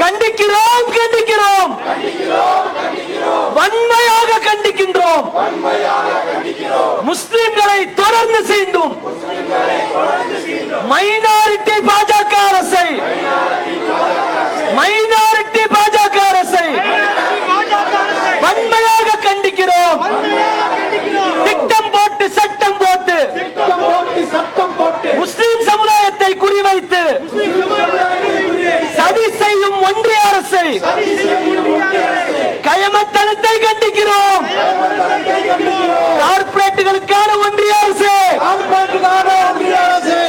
கண்டிக்கிறோம் கண்டிக்கிறோம் வன்மையாக கண்டிக்கின்றோம். முஸ்லிம்களை தொடர்ந்து செய்தும் மைனாரிட்டி பாஜக அரசை வன்மையாக கண்டிக்கிறோம். திட்டம் போட்டு சட்டம் போட்டு முஸ்லிம் சமுதாயத்தை குறிவைத்து சதி செய்யும் ஒன்றிய அரசை கயமத்தனத்தை கண்டிக்கிறோம். கார்ப்பரேட்டுகளுக்கான ஒன்றிய அரசு,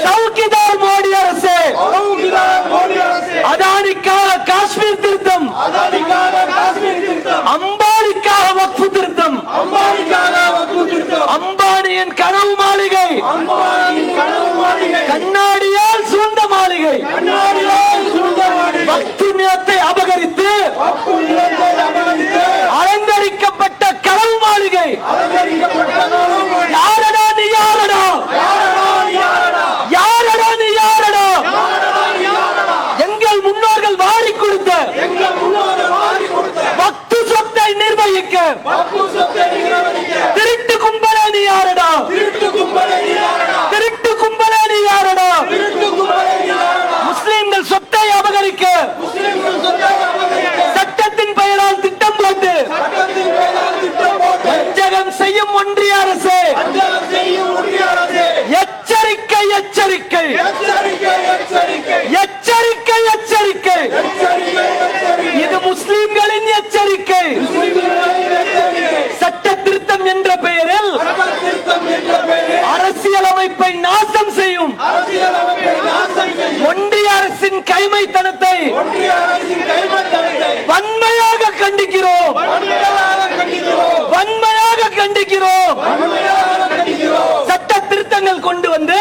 சவுக்கிதார் மோடி அரசு, அதானிக்காக காஷ்மீர் திருத்தம், அம்பானிக்காக வக்ஃபு திருத்தம், அம்பானியின் கனவு மாளிகை, கண்ணாடியால் சூழ்ந்த மாளிகை, வக்ஃபு நிலத்தை அபகரித்து அலங்கரிக்கப்பட்ட கனவு மாளிகை. யாரடா நீ யாரடா? யாரடா நீ யாரடா? எங்கள் முன்னோர்கள் வாரி கொடுத்த வக்ஃபு சொத்தை நிர்வகிக்க திருட்டு கும்பலே நீ யாரடா? திருட்டு கும்பலே நீ யாரடா? முஸ்லிம்கள் சொத்தை அபகரிக்க சட்டத்தின் பெயரால் திட்டம் போட்டு வஞ்சகம் செய்யும் ஒன்றிய அரசு எச்சரிக்கை எச்சரிக்கை எச்சரிக்கை எச்சரிக்கை. இது முஸ்லிம்களின் எச்சரிக்கை. சட்ட திருத்தம் என்ற பெயரில் அரசியலமைப்பை நாசம் செய்யும் ஒன்றிய அரசின் கைமைத்தனத்தை வன்மையாக கண்டிக்கிறோம். வன்மையாக கண்டிக்கிறோம். சட்ட திருத்தங்கள் கொண்டு வந்து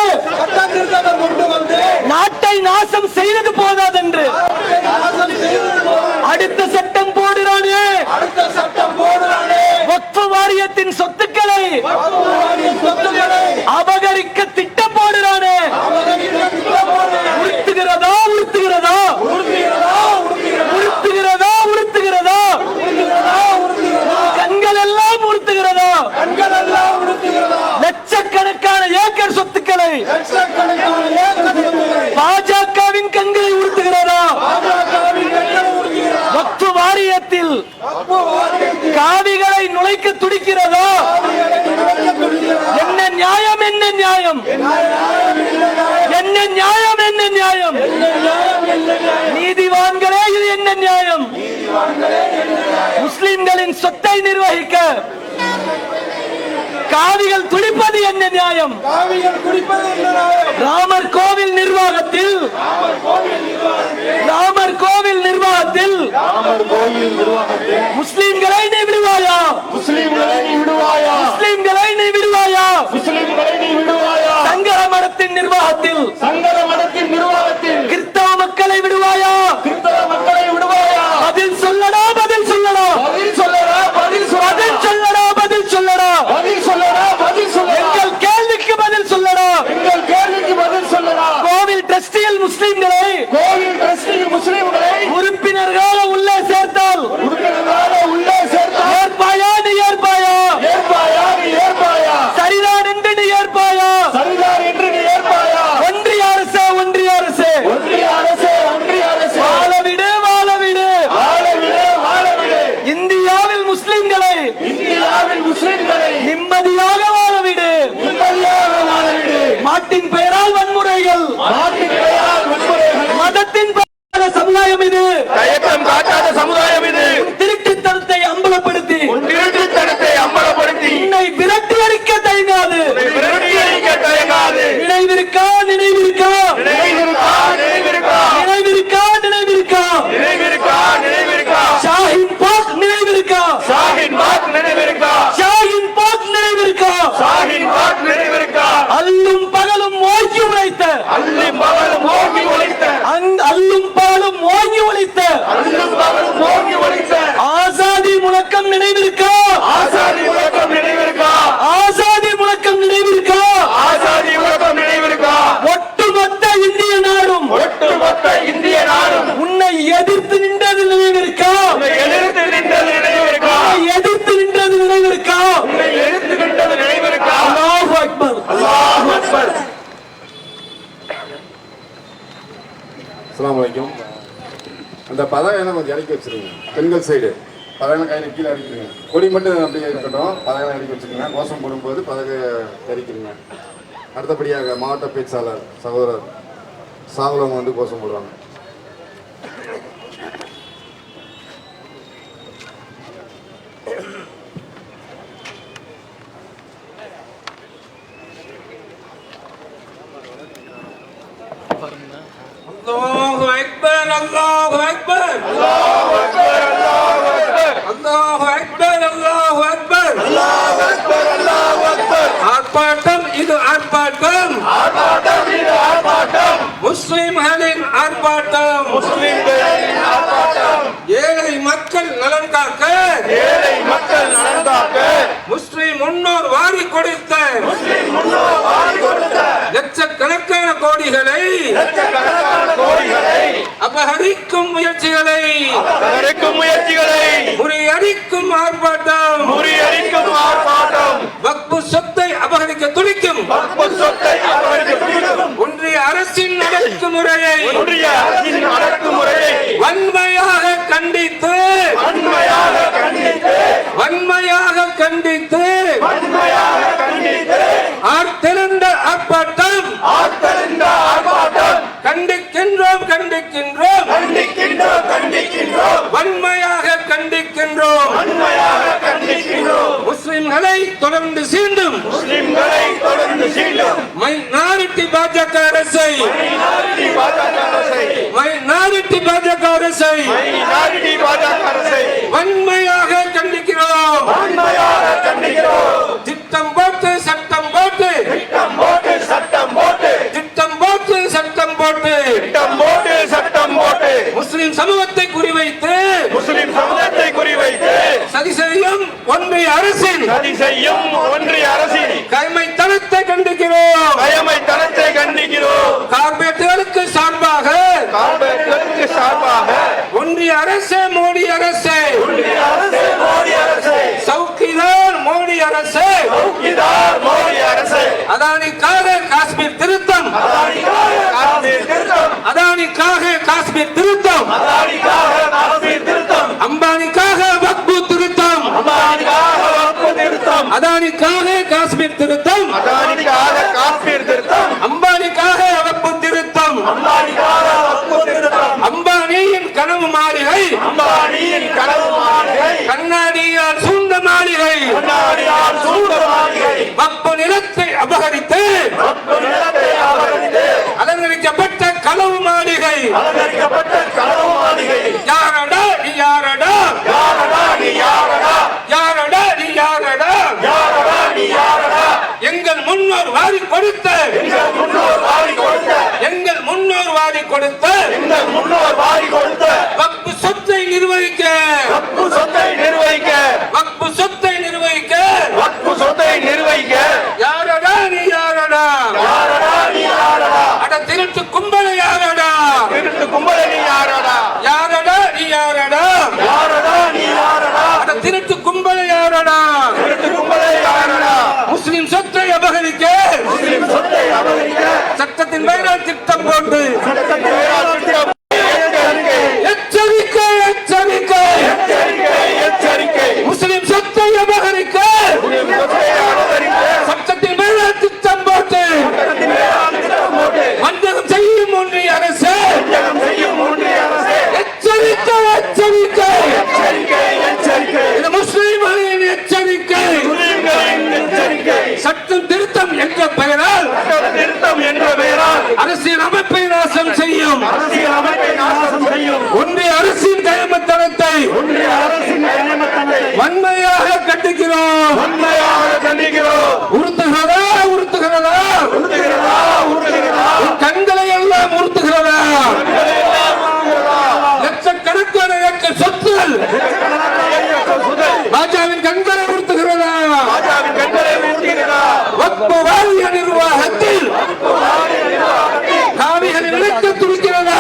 நாட்டை நாசம் செய்தது போதாதென்று அடுத்த சட்டம் போடுறானே. வக்ஃபு வாரியத்தின் சொத்துக்களை அபகரிக்க திட்டம் போடுறானே. உறுத்துகிறதா உறுத்துகிறதா உறுத்துகிறதா உறுத்துகிறதா? கண்கள் எல்லாம் உறுத்துகிறதா? லட்சக்கணக்கான ஏக்கர் சொத்துக்களை பாஜகவின் கண்களை உறுத்துகிறதா? வக்ஃபு வாரியத்தில் காவிகளை நுழைக்க துடிக்கிறதா? என்ன நியாயம்? என்ன நியாயம்? என்ன நியாயம்? என்ன நியாயம்? நீதிவான்களே, இது என்ன நியாயம்? முஸ்லிம்களின் சொத்தை நிர்வகிக்க காவிகள் துடிப்பது என்ன நியாயம்? ராமர் கோவில் நிர்வாகத்தில் முஸ்லிம்களை நீ விடுவாயா? முஸ்லிம்களை நீ விடுவாயா? சங்கர மடத்தின் நிர்வாகத்தில் கிறிஸ்தவ மக்களை விடுவாயா? பதில் சொல்லடா, பதில் சொல்லடா, பதில் சொல்லடா, பதில் சொல்லடா. எங்கள் கேள்விக்கு பதில் சொல்லடா. கோவில் ட்ரஸ்டியில் முஸ்லிம்களை உறுப்பினர்களாக உள்ளே சேர்த்தால் ஏற்பாயா? நீ ஏற்பாயா? சரிதான் என்று நீ ஏற்பாயா? ஒன்றிய அரசு வாழவிடு. இந்தியாவில் முஸ்லிம்களை நிம்மதியாக வாழவிடு. மாட்டின் பெயரால் வன்முறைகள், மதத்தின் பெயரால் சமுதாயம் இது அந்த பதவியை கொஞ்சம் இறக்கி வச்சிருங்க. பெண்கள் சைடு பதவியை கையில் கீழே இறக்கிடுங்க. கொடி மட்டும் அப்படியே இருக்கட்டும். பதவியை இறக்கி வச்சுக்கோங்க. கோஷம் போடும்போது பதவியை இறக்கிடுங்க. அடுத்தபடியாக மாவட்ட பேச்சாளர் சகோதரர் சாகுலவங்க வந்து கோஷம் போடுவாங்க. அல்லாஹு அக்பர் அல்லாஹு அக்பர் அல்லாஹு அக்பர் அல்லாஹு அக்பர் அல்லாஹு அக்பர் அல்லாஹு அக்பர் அல்லாஹு அக்பர் அல்லாஹு அக்பர். ஆர்ப்பாட்டம் இது ஆர்ப்பாட்டம், ஆர்ப்பாட்டம் இது ஆர்ப்பாட்டம், முஸ்லிம்களின் ஆர்ப்பாட்டம், முஸ்லிம்களின் ஆர்ப்பாட்டம். ஏழை மக்கள் நலன் காக்க, ஏழை மக்கள் நலன் காக்க முஸ்லிம் முன்னோர் வாரி கொடுத்த, முஸ்லிம் முன்னோர் வாரி கொடுத்த லட்சக்கணக்கான கோடிகளை, லட்சக்கணக்கான கோடிகளை அபகரிக்கும் முயற்சிகளை, அபகரிக்கும் முயற்சிகளை முறியடிக்கும் ஆர்ப்பாட்டம், முறியடிக்கும் ஆர்ப்பாட்டம். வக்பு சொத்தை அபகரிக்க துடிக்கும், வக்பு சொத்தை அபகரிக்க துடிக்கும் ஒன்றிய அரசின் அடக்குமுறையை, ஒன்றிய அரசின் அடக்குமுறையை வன்மையாக கண்டித்து, வன்மையாக கண்டித்து, வன்மையாக கண்டித்து, வன்மையாக கண்டித்து ஆர்த்திரண்ட ஆர்ப்பாட்டம், ஆர்த்திரண்ட ஆர்ப்பாட்டம் கண்டிக்கின்றோம், கண்டிக்கின்றோம், கண்டிக்கின்றோம், கண்டிக்கின்றோம், வன்மையாக கண்டிக்கின்றோம், வன்மையாக கண்டிக்கின்றோம். முஸ்லிம்களை தொடர்ந்து சீண்டும், முஸ்லிம்களை தொடர்ந்து சீண்டும் மைனாரிட்டி பாஜக அரசை, மைனாரிட்டி பாஜக அரசை, மைனாரிட்டி பாஜக அரசை, மைனாரிட்டி பாஜக அரசை வன்மையாக கண்டிக்கிறோம், வன்மையாக கண்டிக்கிறோம். திட்டம் போட்டு சட்டம் போட்டு, திட்டம் போட்டு சட்டம் போட்டு, திட்டம் போட்டு சட்டம் போட்டு, திட்டம் போட்டு சட்டம் போட்டு முஸ்லிம் சமூகத்தை குறிவைத்து, முஸ்லிம் சமூகத்தை குறிவைத்து சதி செய்யும் ஒன்றிய அரசின், சதி செய்யும் ஒன்றிய அரசின் கைமைத்தனத்தை கண்டிக்கிறோம், கைமைத்தனத்தை கண்டிக்கிறோம். கார்பரேட்டுகளுக்கு சார்பாக, கார்பரேட்டுகளுக்கு சார்பாக ஒன்றிய அரசு, மோடி அரசு, ஒன்றிய அரசு, மோடி அரசு, சௌக்கிதார் மோடி அரசு, சௌக்கிதார் மோடி அரசு, அதானிக்காக காஷ்மீர் திருத்தம், அதானிக்காக காஷ்மீர் திருத்தம், அதானிக்காக காஷ்மீர் திருத்தம், அதானிக்காக காஷ்மீர் திருத்தம், அம்பானிக்காக வக்பு திருத்தம், அம்பானிக்காக வக்பு திருத்தம், அதானிக்காக காஷ்மீர் திருத்தம், அதானிக்காக காஷ்மீர் திருத்தம், அம்பானிக்காக வக்பு திருத்தம், அம்பானிக்காக வக்பு திருத்தம். அம்பானியின் கனவு மாளிகை, அம்பானியின் கனவு மாளிகை கண்ணாடியால் சூழ்ந்த மாளிகை, கண்ணாடியால் சூழ்ந்த மாளிகை வக்பு நிலத்தை அபகரித்து, வக்பு நிலத்தை அபகரித்து அலங்கரிக்கப்பட்ட களவு மாளிகை, அலங்கரிக்கப்பட்ட களவு மாளிகை. யாரடா நீ யாரடா, யாரடா நீ யாரடா, யாரடா நீ யாரடா, யாரடா நீ யாரடா. எங்கள் முன்னோர் வாரி கொடுத்த, எங்கள் முன்னோர் வாரி கொடுத்த, எங்கள் முன்னோர் வாரி கொடுத்த, எங்கள் முன்னோர் வாரி கொடுத்த வக்பு சொத்தை நிர்வகிக்க, வக்பு சொத்தை நிர்வகிக்க, வக்பு சொத்தை நிர்வகிக்க, வக்பு சொத்தை நிர்வகிக்க. யாரடா நீ யாரடா, யாரடா நீ யாரடா. அட திருட்டு கும்பல யாரடா, திருட்டு கும்பல நீ யாரடா, யாரடா நீ யாரடா, யாரடா நீ யாரடா. அட திருட்டு கும்பல யாரடா, திருட்டு கும்பல யாரடா. முஸ்லிம் சொத்தை அபகரிக்க, முஸ்லிம் சொத்தை அபகரிக்க சட்டத்தின் மேலால் திட்டம் போட்டு, சட்டத்தின் மேலால் திட்டம். எச்சரிக்கை, எச்சரிக்கை, எச்சரிக்கை, எச்சரிக்கை. முஸ்லிம் சொத்தை அபகரிக்க, சட்டத்தின் மேலால் திட்டம் போட்டு, வஞ்சகம் செய்யும் ஒன்றிய அரசு, எச்சரிக்கை, எச்சரிக்கை, எச்சரிக்கை, எச்சரிக்கை. இது முஸ்லிம்களின் எச்சரிக்கை, எச்சரிக்கை. சட்டம் திருத்தம் என்ற பெயரால், திருத்தம் என்ற பெயரால் அரசியல் அமைப்பை நாசம் செய்யும், அரசியல் அமைப்பை நாசம் செய்யும் ஒன்றிய அரசின் கைமத்தனத்தை, ஒன்றிய அரசின் கைமத்தனத்தை வன்மையாக கண்டிக்கிறோம், வன்மையாக கண்டிக்கிறோம். உறுத்துகிறதா, உறுத்துகிறதா, உறுத்துகிறதா, உறுத்துகிறதா. கண்களை எல்லாம் உறுத்துகிறதா, லட்சக்கணக்கான ஏக்கர் சொத்துகள் பாஜகவின் கண்களை உறுத்துகிறதா, பாஜகவின் கண்களை உறுத்துகிறதா. வக்பு வாரிய நிர்வாகத்தில் காவிகளின் இலக்க துடிக்கிறதா.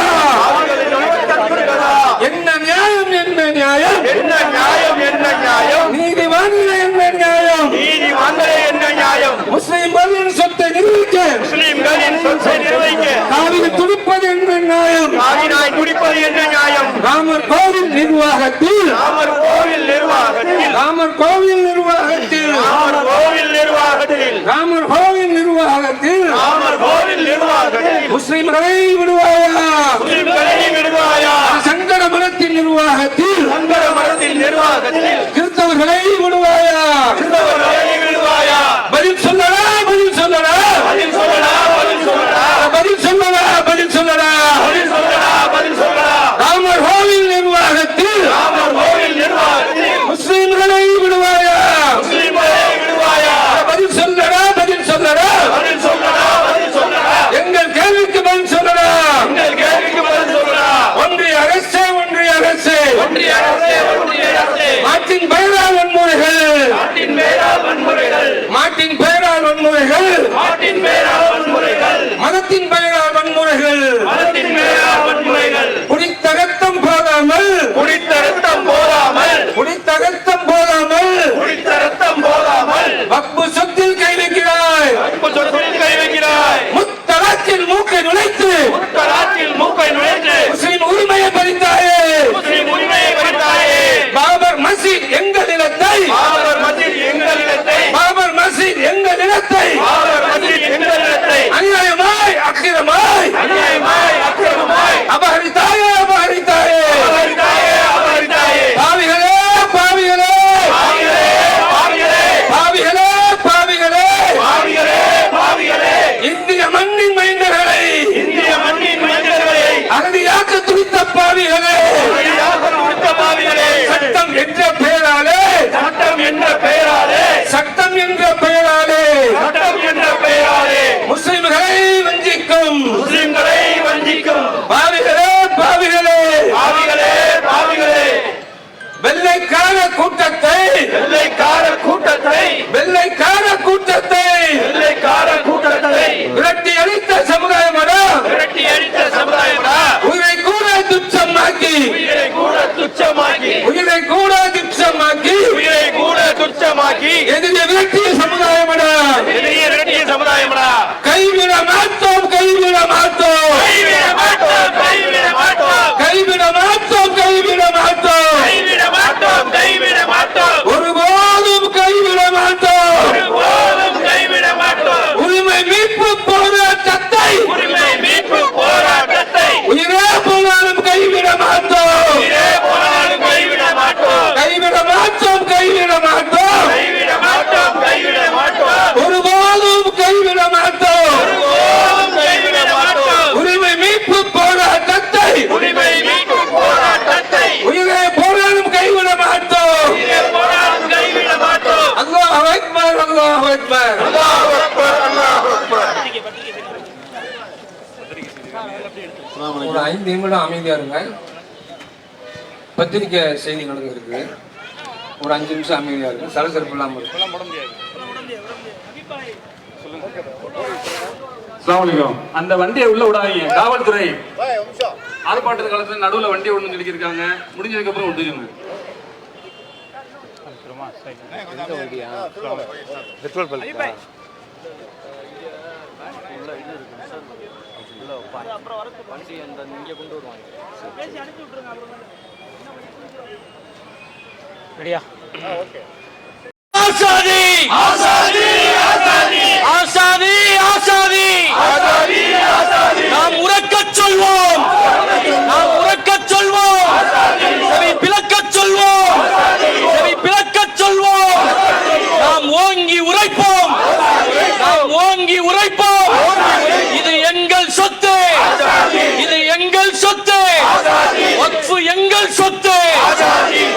என்ன நியாயம், என்ன நியாயம், என்ன நியாயம், என்ன நியாயம். நீதிமன்ற என்ன நியாயம், நீதிமன்ற என்ன நியாயம். முஸ்லிம்களின் சொத்தை நிர்வகிக்க, முஸ்லிம்களின் சொத்தை நிர்வகிக்க காவிரி துடிப்பது என்ன நியாயம், காவிரி துடிப்பது என்ன நியாயம். ராமர் கோவில் நிர்வாகத்தில் ராமர் கோவில் நிர்வாகத்தில் ராமர் கோவில் நிர்வாகத்தில் ராமர் கோவில் நிர்வாகத்தில் ராமர் கோவில் நிர்வாகத்தில் ராமர் கோவில் நிர்வாகத்தில் முஸ்லிம்களை விடுவாயா முஸ்லிம்களை விடுவாயா சங்கர மதத்தின் நிர்வாகத்தில் சங்கர மதத்தின் நிர்வாகத்தில் கிறிஸ்தவர்களை விடுவாயா கிறிஸ்தவர்களை விடுவாயா பதில் சொல்லடா பதில் சொல்லடா பதில் சொல்லடா பதில் சொல்லடா பதில் சொல்லடா பதில் சொல்லடா பதில் சொல்லடா பதில் சொல்லடா ராமர் கோவில் நிர்வாகத்தில் ராமர் கோவில் நிர்வாகத்தில் முஸ்லிம்களை விடுவாயா முஸ்லிம்களை விடுவாயா பதில் சொல்லடா பதில் சொல்லடா பதில் சொல்லடா பதில் சொல்லடா எங்கள் கேள்விக்கு பதில் சொல்லடா எங்கள் கேள்விக்கு பதில் சொல்லடா ஒன்றிய அரசே ஒன்றிய அரசே ஒன்றிய அரசே ஒன்றிய அரசே நாட்டின் பெயரால் வன்முறைகள் நாட்டின் பேரால் வன்முறைகள் நாட்டின் பெயரால் வன்முறைகள் நாட்டின் பேரால் வன்முறைகள் மதத்தின் பெயரால் வன்முறைகள் மதத்தின் பேரால் வன்முறைகள் குடித்த ரத்தம் போதாமல் குடித்த ரத்தம் போதாமல் குடித்த ரத்தம் போதாமல் குடித்த ரத்தம் போதாமல் வக்பு சொத்தில் கை வைக்கிறாய் அன்பு சொற்களில் கை வைக்கிறாய் முத்தலாக்கில் மூக்கை நுழைத்து முத்தலாற்றில் மூக்கை நுழைத்து முஸ்லிம் உரிமையை பறித்தாயே முஸ்லிம் உரிமையை பறித்தாயே பாபர் மசீத் எங்கள் நிலத்தை பாபர் மஸ்ஜித் எங்கள் நிலத்தை பாபர் மசீத் எங்கள் நிலத்தை பாபர் மஸ்ஜித் எங்கள் நிலத்தை அநியாயமாய் அக்கிரமாய் அநியாயமாய் அக்கிரமமாய் அபகரித்தாயே அபகரித்தாயே அபகரித்தாயே அபகரித்தாயே பாவிகளே பாவிகளே பாவிகளே பாவிகளே பாவிகளே பாவிகளே பாவிகளே பாவிகளே இந்திய மண்ணின் மைந்தர்களை இந்திய மண்ணின் மனிதர்களை அகதியாக்க துடித்த பாவிகளே வழியாக கொடுத்த பாவிகளே சட்டம் என்ற பெயராலே சட்டம் என்ற பெயராலே சட்டம் என்ற பெயராலே சட்டம் என்ற பெயராலே முஸ்லிம்களை வஞ்சிக்கும் முஸ்லிம்களை வஞ்சிக்கும் பாவிகளே பாவிகளே பாவிகளே பாவிகளே வெள்ளைக்கார கூட்டத்தை வெள்ளைக்கார கூட்டத்தை வெள்ளைக்கார கூட்டத்தை வெள்ளைக்கார கூட்டத்தை விரட்டி அடித்த சமுதாயமடா விரட்டி அடித்த சமுதாயம்டா உயிரை கூட துச்சமாக்கி உயிரை கூட துச்சமாக்கி உயிரை கூட துச்சமாக்கி உயிரை கூட துச்சமாக்கி எதிரை விரட்டிய சமுதாயமடா எதிரிய விரட்டிய சமுதாயம்டா கைவிட மாட்டோம் கைவிட மாட்டோம் கைவிட மாட்டோம் கைவிட மாட்டோம் கைவிட மாட்டோம் கைவிட மாட்டோம் கைவிட மாட்டோம் கைவிட மாட்டோம் ஒருபோதும் கைவிட மாட்டோம் ஒருபோதும் கைவிட மாட்டோம் உரிமை மீட்பு போராட்டத்தை உரிமை மீட்பு போராட்டத்தை உயிரே போனாலும் கைவிட மாட்டோம் உயிரே போனாலும் கைவிட மாட்டோம் கைவிட மாட்டோம் கைவிட மாட்டோம் கைவிட மாட்டோம் கைவிட மாட்டோம் ஒருபோதும் கைவிட மாட்டோம் ஒருபோதும் கைவிட மாட்டோம் உரிமை மீட்பு போராட்டத்தை உரிமை மீட்பு போராட்டத்தை உயிரே போனாலும் கைவிட மாட்டோம் உயிரே போனாலும் கைவிட மாட்டோம் அல்லாஹ் அக்பர் அல்லாஹ் அக்பர் அல்லாஹ் அக்பர் அல்லாஹ் அக்பர் ஒரு 5 நிமிடம் அமைதியா இருங்க. பத்திரிக்கை செய்தி நடந்திருக்கு. ஒரு 5 நிமிஷம் அமைதியா இருக்கு. சலசலப்பு இல்லாம இருக்கு. அஸ்ஸலாமு அந்த வண்டியை உள்ள விடாதீங்க. காவல்துறை ஆர்ப்பாட்ட காலத்துல நடுவுல வண்டியை ஒண்ணு நிறுத்திருக்காங்க. முடிஞ்சதுக்கு அப்புறம் விட்டுருங்க. ஆசாதி ஆசாதி ஆசாதி ஆசாதி ஆசாதி ஆசாதி ஆசாதி நாம் உறக்கச் சொல்வோம் நாம் உறக்கச் சொல்வோம் செவி பிளக்கச் சொல்வோம் செவி பிளக்கச் சொல்வோம் நாம் ஓங்கி உரைப்போம் நாம் ஓங்கி உரைப்போம் இது எங்கள் சொத்து இது எங்கள் சொத்து வக்ஃபு எங்கள் சொத்து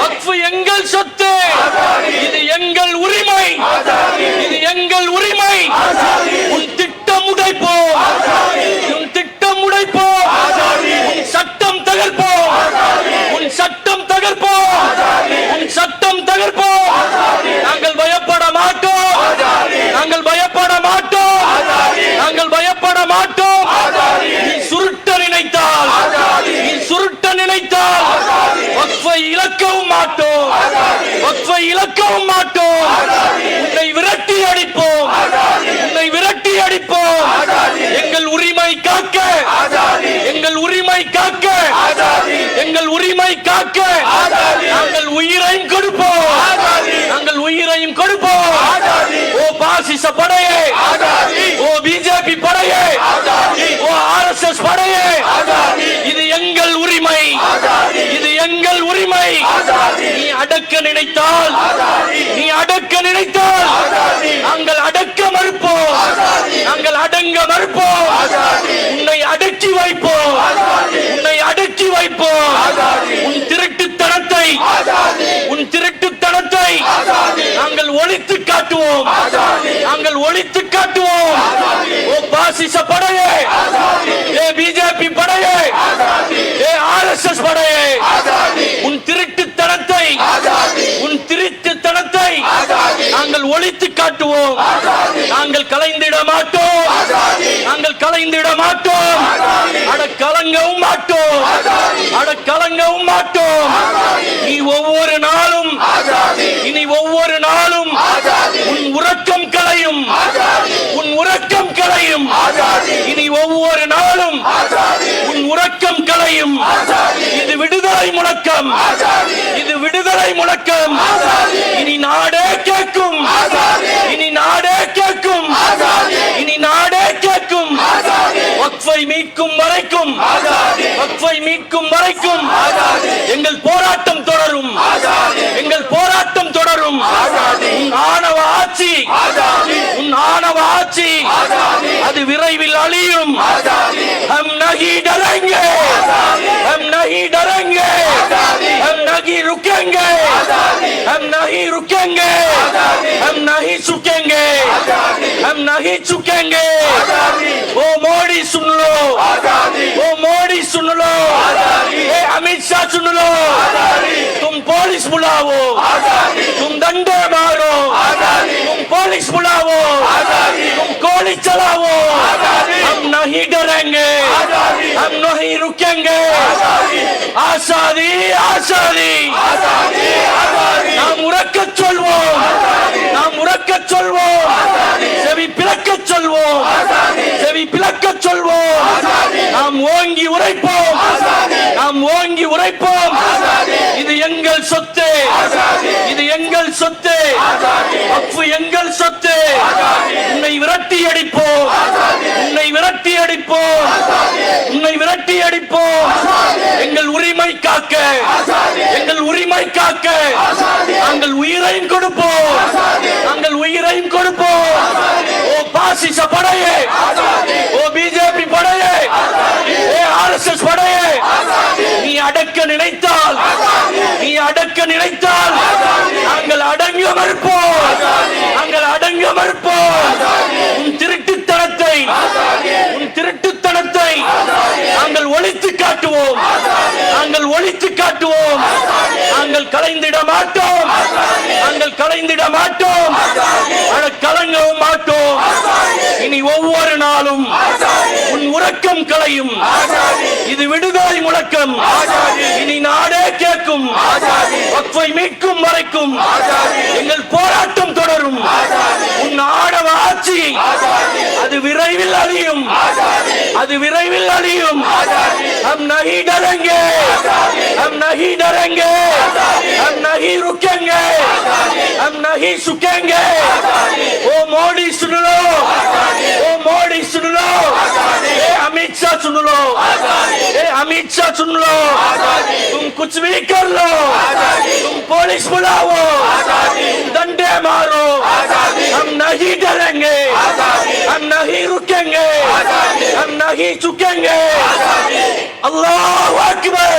வக்ஃபு எங்கள் சொத்து இது எங்கள் உரிமை இது எங்கள் உரிமை உன் திட்டம் உடைப்போம் உன் திட்டம் உடைப்போம் உன் சட்டம் தகர்ப்போம் உன் சட்டம் தகர்ப்போம் உன் சட்டம் தகர்ப்போம் நாங்கள் பயப்பட மாட்டோம் நாங்கள் பயப்பட மாட்டோம் நாங்கள் பயப்பட மாட்டோம் நீ சுருட்ட நினைத்தால் நீ சுருட்ட நினைத்தால் வக்ஃபை இழக்கவும் மாட்டோம் வக்ஃபை இழக்கவும் மாட்டோம் உன்னை விரட்டி அடிப்போம் உன்னை விரட்டி அடிப்போம் எங்கள் உரிமை காக்க எங்கள் உரிமை உரிமை காக்க, எங்கள் உரிமை காக்க நாங்கள் உயிரையும் கொடுப்போம், நாங்கள் உயிரையும் கொடுப்போம். ஓ பாசிச படையே, ஓ பிஜேபி படையே, ஓ RSS படையே, இது எங்கள் உரிமை, இது எங்கள் உரிமை. நீ அடக்க நினைத்தால், நீ அடக்க நினைத்தால் நாங்கள் அடக்க மறுப்போம், நாங்கள் அடங்க மறுப்போம். உன்னை அடக்கி வைப்போம், உன்னை அடக்கி வைப்போம். உன் திருட்டுத்தனத்தை, உன் திருட்டுத்தனத்தை நாங்கள் ஒழித்து காட்டுவோம், நாங்கள் ஒழித்து காட்டுவோம். ஓ பாசிச படையே, ஏ பிஜேபி படையே, ஏ RSS படையே, உன் திருட்டுத்தனத்தை, உன் திருட்டுத்தனத்தை நாங்கள் ஒழித்து காட்டுவோம். நாங்கள் கலைந்திட மாட்டோம், நாங்கள் கலைந்திட மாட்டோம். அட கலங்கவும் மாட்டோம், அட கலங்கவும் மாட்டோம். நீ ஒவ்வொரு நாளும், இனி ஒவ்வொரு நாளும் உன் உறக்கம் கலையும், உன் உறக்கம் கலையும். இனி ஒவ்வொரு நாளும் உன் உறக்கம் கலையும். இது விடுதலை முழக்கம், இது விடுதலை முழக்கம். இனி நாடே கேட்கும், இனி நாடே கேட்கும், இனி நாடே கேட்கும். வக்ஃபை மீட்கும் வரைக்கும், வக்ஃபை மீட்கும் வரைக்கும் எங்கள் போராட்டம் தொடரும், எங்கள் போராட்டம் தொடரும். உன் ஆணவ ஆட்சி, உன் ஆணவ ஆட்சி அது விரைவில் அழியும். ஹம் நஹி டரேங்கே, हम नहीं डरेंगे, हम नहीं रुकेंगे, हम नहीं रुकेंगे, हम नहीं झुकेंगे, हम नहीं झुकेंगे. ओ मोदी सुन लो, ओ मोदी सुन लो, ए अमित शाह सुन लो. तुम पुलिस बुलाओ, तुम डंडे मारो, तुम पुलिस बुलाओ, तुम गोली चलाओ. हम नहीं डरेंगे, हम नहीं रुकेंगे. ஆசாதி ஆசாதி, நாம் உறக்கச் சொல்வோம், நாம் உறக்கச் சொல்வோம். செவி பிளக்கச் சொல்வோம், செவி பிளக்கச் சொல்வோம். நாம் ஓங்கி உரைப்போம், நாம் ஓங்கி உரைப்போம். இது எங்கள் சொத்து, இது எங்கள் சொத்து, வக்ஃப் எங்கள் சொத்து. உன்னை விரட்டி அடிப்போம், உன்னை விரட்டி அடிப்போம், உன்னை விரட்டி அடிப்போம். எங்கள் உரிமை காக்க, எங்கள் உரிமை காக்க நாங்கள் உயிரையும் கொடுப்போம், நாங்கள் உயிரையும் கொடுப்போம். ஓ பாசிச படையே, ஓ பிஜேபி படையே, ஏ RSS படையே, நீ அடக்க நினைத்தால், நீ அடக்க நினைத்தால் நாங்கள் அடங்க மறுப்போம், நாங்கள் அடங்க மறுப்போம். உன் திருட்டுத்தனத்தை, உன் திருட்டுத்தனத்தை நாங்கள் ஒழித்து காட்டுவோம், நாங்கள் ஒழித்து காட்டுவோம். நாங்கள் கலைந்திட மாட்டோம், நாங்கள் கலைந்திட மாட்டோம். அட கலங்கவும் மாட்டோம். இனி ஒவ்வொரு நாளும் உன் உறக்கம் கலையும். இது விடுதலை முழக்கம், இனி நாடே கேட்கும். வக்ஃபை மீட்கும் வரைக்கும் எங்கள் போராட்டம் தொடரும். உன் ஆணவ ஆட்சி அது விரைவில் அழியும், அது விரைவில் அழியும். हम नहीं डरेंगे, हम नहीं डरेंगे, हम नहीं रुकेंगे, हम नहीं झुकेंगे. ओ मोदी सुन लो, ओ मोदी सुन लो, ए अमित शाह सुन लो, ए अमित शाह सुन लो. तुम कुछ भी कर लो, तुम पुलिस बुलाओ, तुम डंडे मारो. हम नहीं डरेंगे, हम नहीं रुकेंगे, हम नहीं झुकेंगे. अल्लाहु अकबर,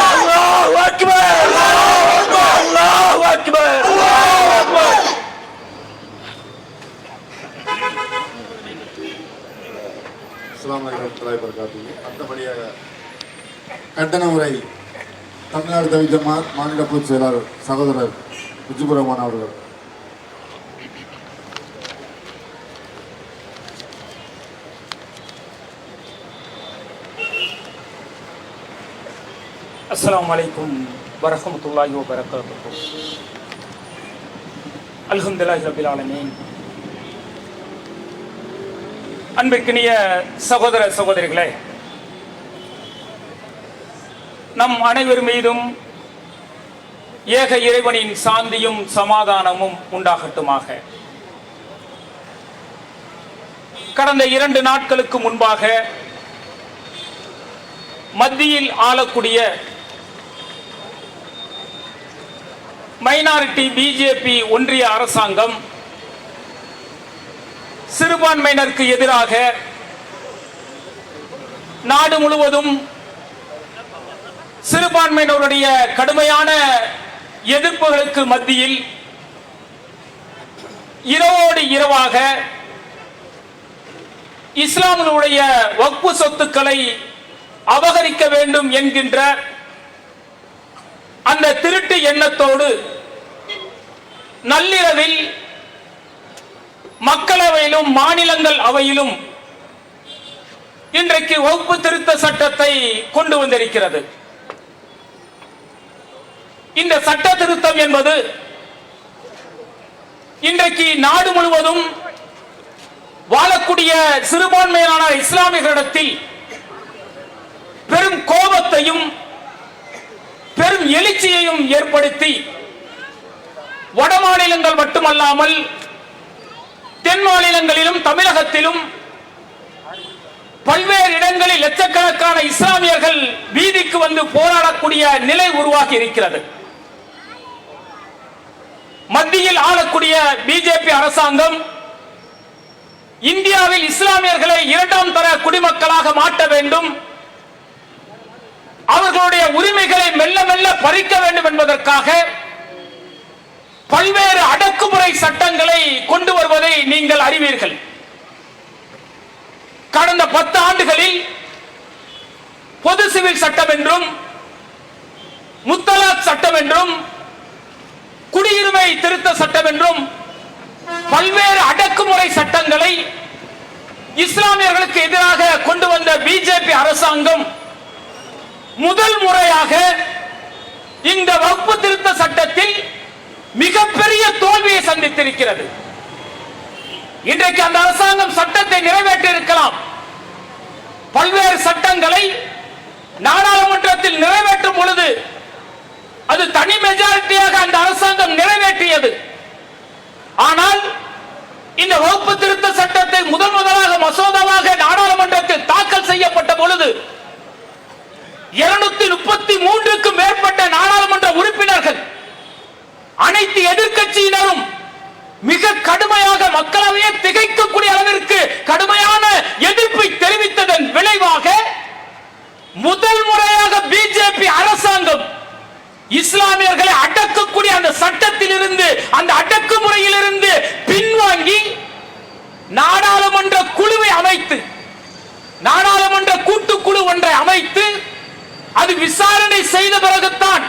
अल्लाहु अकबर, अल्लाहु अकबर. அஸ்ஸலாமு அலைக்கும் வரஹ்மத்துல்லாஹி வபரகாத்துஹு. அடுத்தபடியாக கண்டன உரை தமிழ்நாடு தவி ஜமாத் மாநில பொதுச் செயலாளர் சகோதரர் முஜிபுர் ரஹ்மான் அவர்கள். अस्सलामु अलैकुम वरहमतुल्लाहि वबरकातुहू. அல்ஹம்துலில்லாஹி ரப்பில் ஆலமீன். அன்பிற்கினிய சகோதர சகோதரிகளே, நம் அனைவர் மீதும் ஏக இறைவனின் சாந்தியும் சமாதானமும் உண்டாகட்டுமாக. கடந்த 2 நாட்களுக்கு முன்பாக மத்தியில் ஆளக்கூடிய மைனாரிட்டி பிஜேபி ஒன்றிய அரசாங்கம் சிறுபான்மையினருக்கு எதிராக நாடு முழுவதும் சிறுபான்மையினருடைய கடுமையான எதிர்ப்புகளுக்கு மத்தியில் இரவோடு இரவாக இஸ்லாமினுடைய வக்ஃபு சொத்துக்களை அபகரிக்க வேண்டும் என்கின்ற அந்த திருட்டு எண்ணத்தோடு நள்ளிரவில் மக்களவையிலும் மாநிலங்கள் அவையிலும் இன்றைக்கு வக்ஃபு திருத்த சட்டத்தை கொண்டு வந்திருக்கிறது. இந்த சட்ட திருத்தம் என்பது இன்றைக்கு நாடு முழுவதும் வாழக்கூடிய சிறுபான்மையான இஸ்லாமியர்களிடத்தில் பெரும் கோபத்தையும் பெரும் எழுச்சியையும் ஏற்படுத்தி வட மாநிலங்கள் மட்டுமல்லாமல் தென் மாநிலங்களிலும் தமிழகத்திலும் பல்வேறு இடங்களில் லட்சக்கணக்கான இஸ்லாமியர்கள் வீதிக்கு வந்து போராடக்கூடிய நிலை உருவாகி இருக்கிறது. மத்தியில் ஆளக்கூடிய பிஜேபி அரசாங்கம் இந்தியாவில் இஸ்லாமியர்களை 2ஆம் தர குடிமக்களாக மாற்ற வேண்டும், அவர்களுடைய உரிமைகளை மெல்ல மெல்ல பறிக்க வேண்டும் என்பதற்காக பல்வேறு அடக்குமுறை சட்டங்களை கொண்டு வருவதை நீங்கள் அறிவீர்கள். கடந்த 10 ஆண்டுகளில் பொது சிவில் சட்டம் என்றும் முத்தலாக் சட்டம் என்றும் குடியுரிமை திருத்த சட்டம் என்றும் பல்வேறு அடக்குமுறை சட்டங்களை இஸ்லாமியர்களுக்கு எதிராக கொண்டு வந்த பிஜேபி அரசாங்கம் முதல் முறையாக இந்த வக்ஃபு திருத்த சட்டத்தில் மிகப்பெரிய தோல்வியை சந்தித்திருக்கிறது. இன்றைக்கு அந்த அரசாங்கம் சட்டத்தை நிறைவேற்றி இருக்கலாம். பல்வேறு சட்டங்களை நாடாளுமன்றத்தில் நிறைவேற்றும் பொழுது அது தனி மெஜாரிட்டியாக அந்த அரசாங்கம் நிறைவேற்றியது. ஆனால் இந்த வக்ஃபு திருத்த சட்டத்தை முதலாக மசோதாவாக நாடாளுமன்றத்தில் தாக்கல் செய்யப்பட்ட பொழுது 233க்கும் மேற்பட்ட நாடாளுமன்ற உறுப்பினர்கள் அனைத்து எதிர்க்கட்சியினரும் மிக கடுமையாக மக்களவையை திகைக்கக்கூடிய அளவிற்கு கடுமையான எதிர்ப்பை தெரிவித்ததன் விளைவாக முதல் முறையாக பிஜேபி அரசாங்கம் இஸ்லாமியர்களை அடக்கக்கூடிய அந்த சட்டத்தில் இருந்து அந்த அடக்குமுறையில் இருந்து பின்வாங்கி நாடாளுமன்ற குழுவை அமைத்து நாடாளுமன்ற கூட்டுக்குழு ஒன்றை அமைத்து அது விசாரணை செய்த பிறகுதான்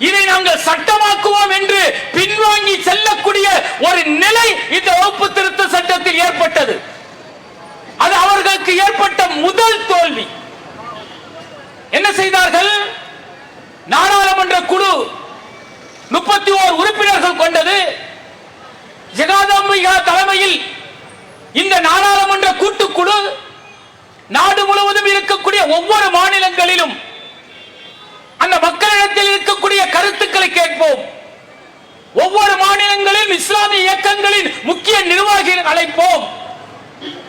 இதை நாங்கள் சட்டமாக்குவோம் என்று பின்வாங்கி செல்லக்கூடிய ஒரு நிலை இந்த வக்ஃபு திருத்த சட்டத்தில் ஏற்பட்டது. அது அவர்களுக்கு ஏற்பட்ட முதல் தோல்வி. என்ன செய்தார்கள்? நாடாளுமன்ற குழு 31 உறுப்பினர்கள் கொண்டது. ஜெகதாம்பிகா தலைமையில் இந்த நாடாளுமன்ற கூட்டுக்குழு நாடு முழுவதும் இருக்கக்கூடிய ஒவ்வொரு மாநிலங்களிலும் அந்த மக்களிடத்தில் இருக்கக்கூடிய கருத்துக்களை கேட்போம். ஒவ்வொரு மாநிலங்களிலும் இஸ்லாமிய இயக்கங்களின் முக்கிய நிர்வாகிகளை அழைப்போம்,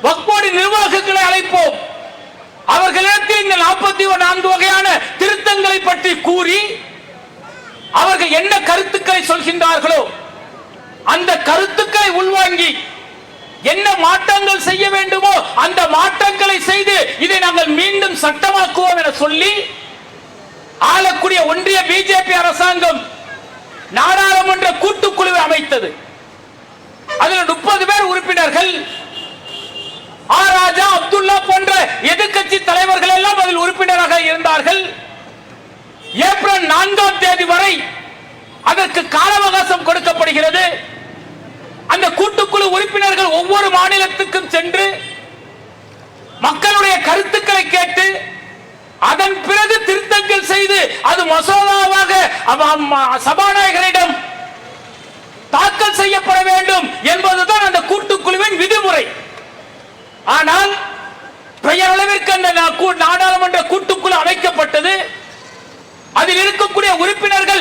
வக்ஃப் போர்டு நிர்வாகிகளை அழைப்போம். அவர்களிடத்தில் இந்த 44 வகையான திருத்தங்களை பற்றி கூறி அவர்கள் என்ன கருத்துக்களை சொல்கின்றார்களோ அந்த கருத்துக்களை உள்வாங்கி என்ன மாற்றங்கள் செய்ய வேண்டுமோ அந்த மாற்றங்களை செய்து இதை நாங்கள் மீண்டும் சட்டமாக்குவோம் என சொல்லி ஆளக்கூடிய ஒன்றிய பிஜேபி அரசாங்கம் நாடாளுமன்ற கூட்டுக்குழுவை அமைத்தது. அதில் 30 பேர் உறுப்பினர்கள். ராஜா, அப்துல்லா போன்ற எதிர்க்கட்சி தலைவர்கள் எல்லாம் அதில் உறுப்பினராக இருந்தார்கள். ஏப்ரல் 4ஆம் தேதி வரை அதற்கு கால அவகாசம் கொடுக்கப்படுகிறது. அந்த கூட்டுக்குழு உறுப்பினர்கள் ஒவ்வொரு மாநிலத்துக்கும் சென்று மக்களுடைய கருத்துக்களை கேட்டு அதன் பிறகு திருத்தங்கள் செய்து அது மசோதாவாக சபாநாயகரிடம் தாக்கல் செய்யப்பட வேண்டும் என்பதுதான் அந்த கூட்டுக்குழுவின் விதிமுறை. ஆனால் பெயரளவிற்கு அந்த நாடாளுமன்ற கூட்டுக்குழு அமைக்கப்பட்டது.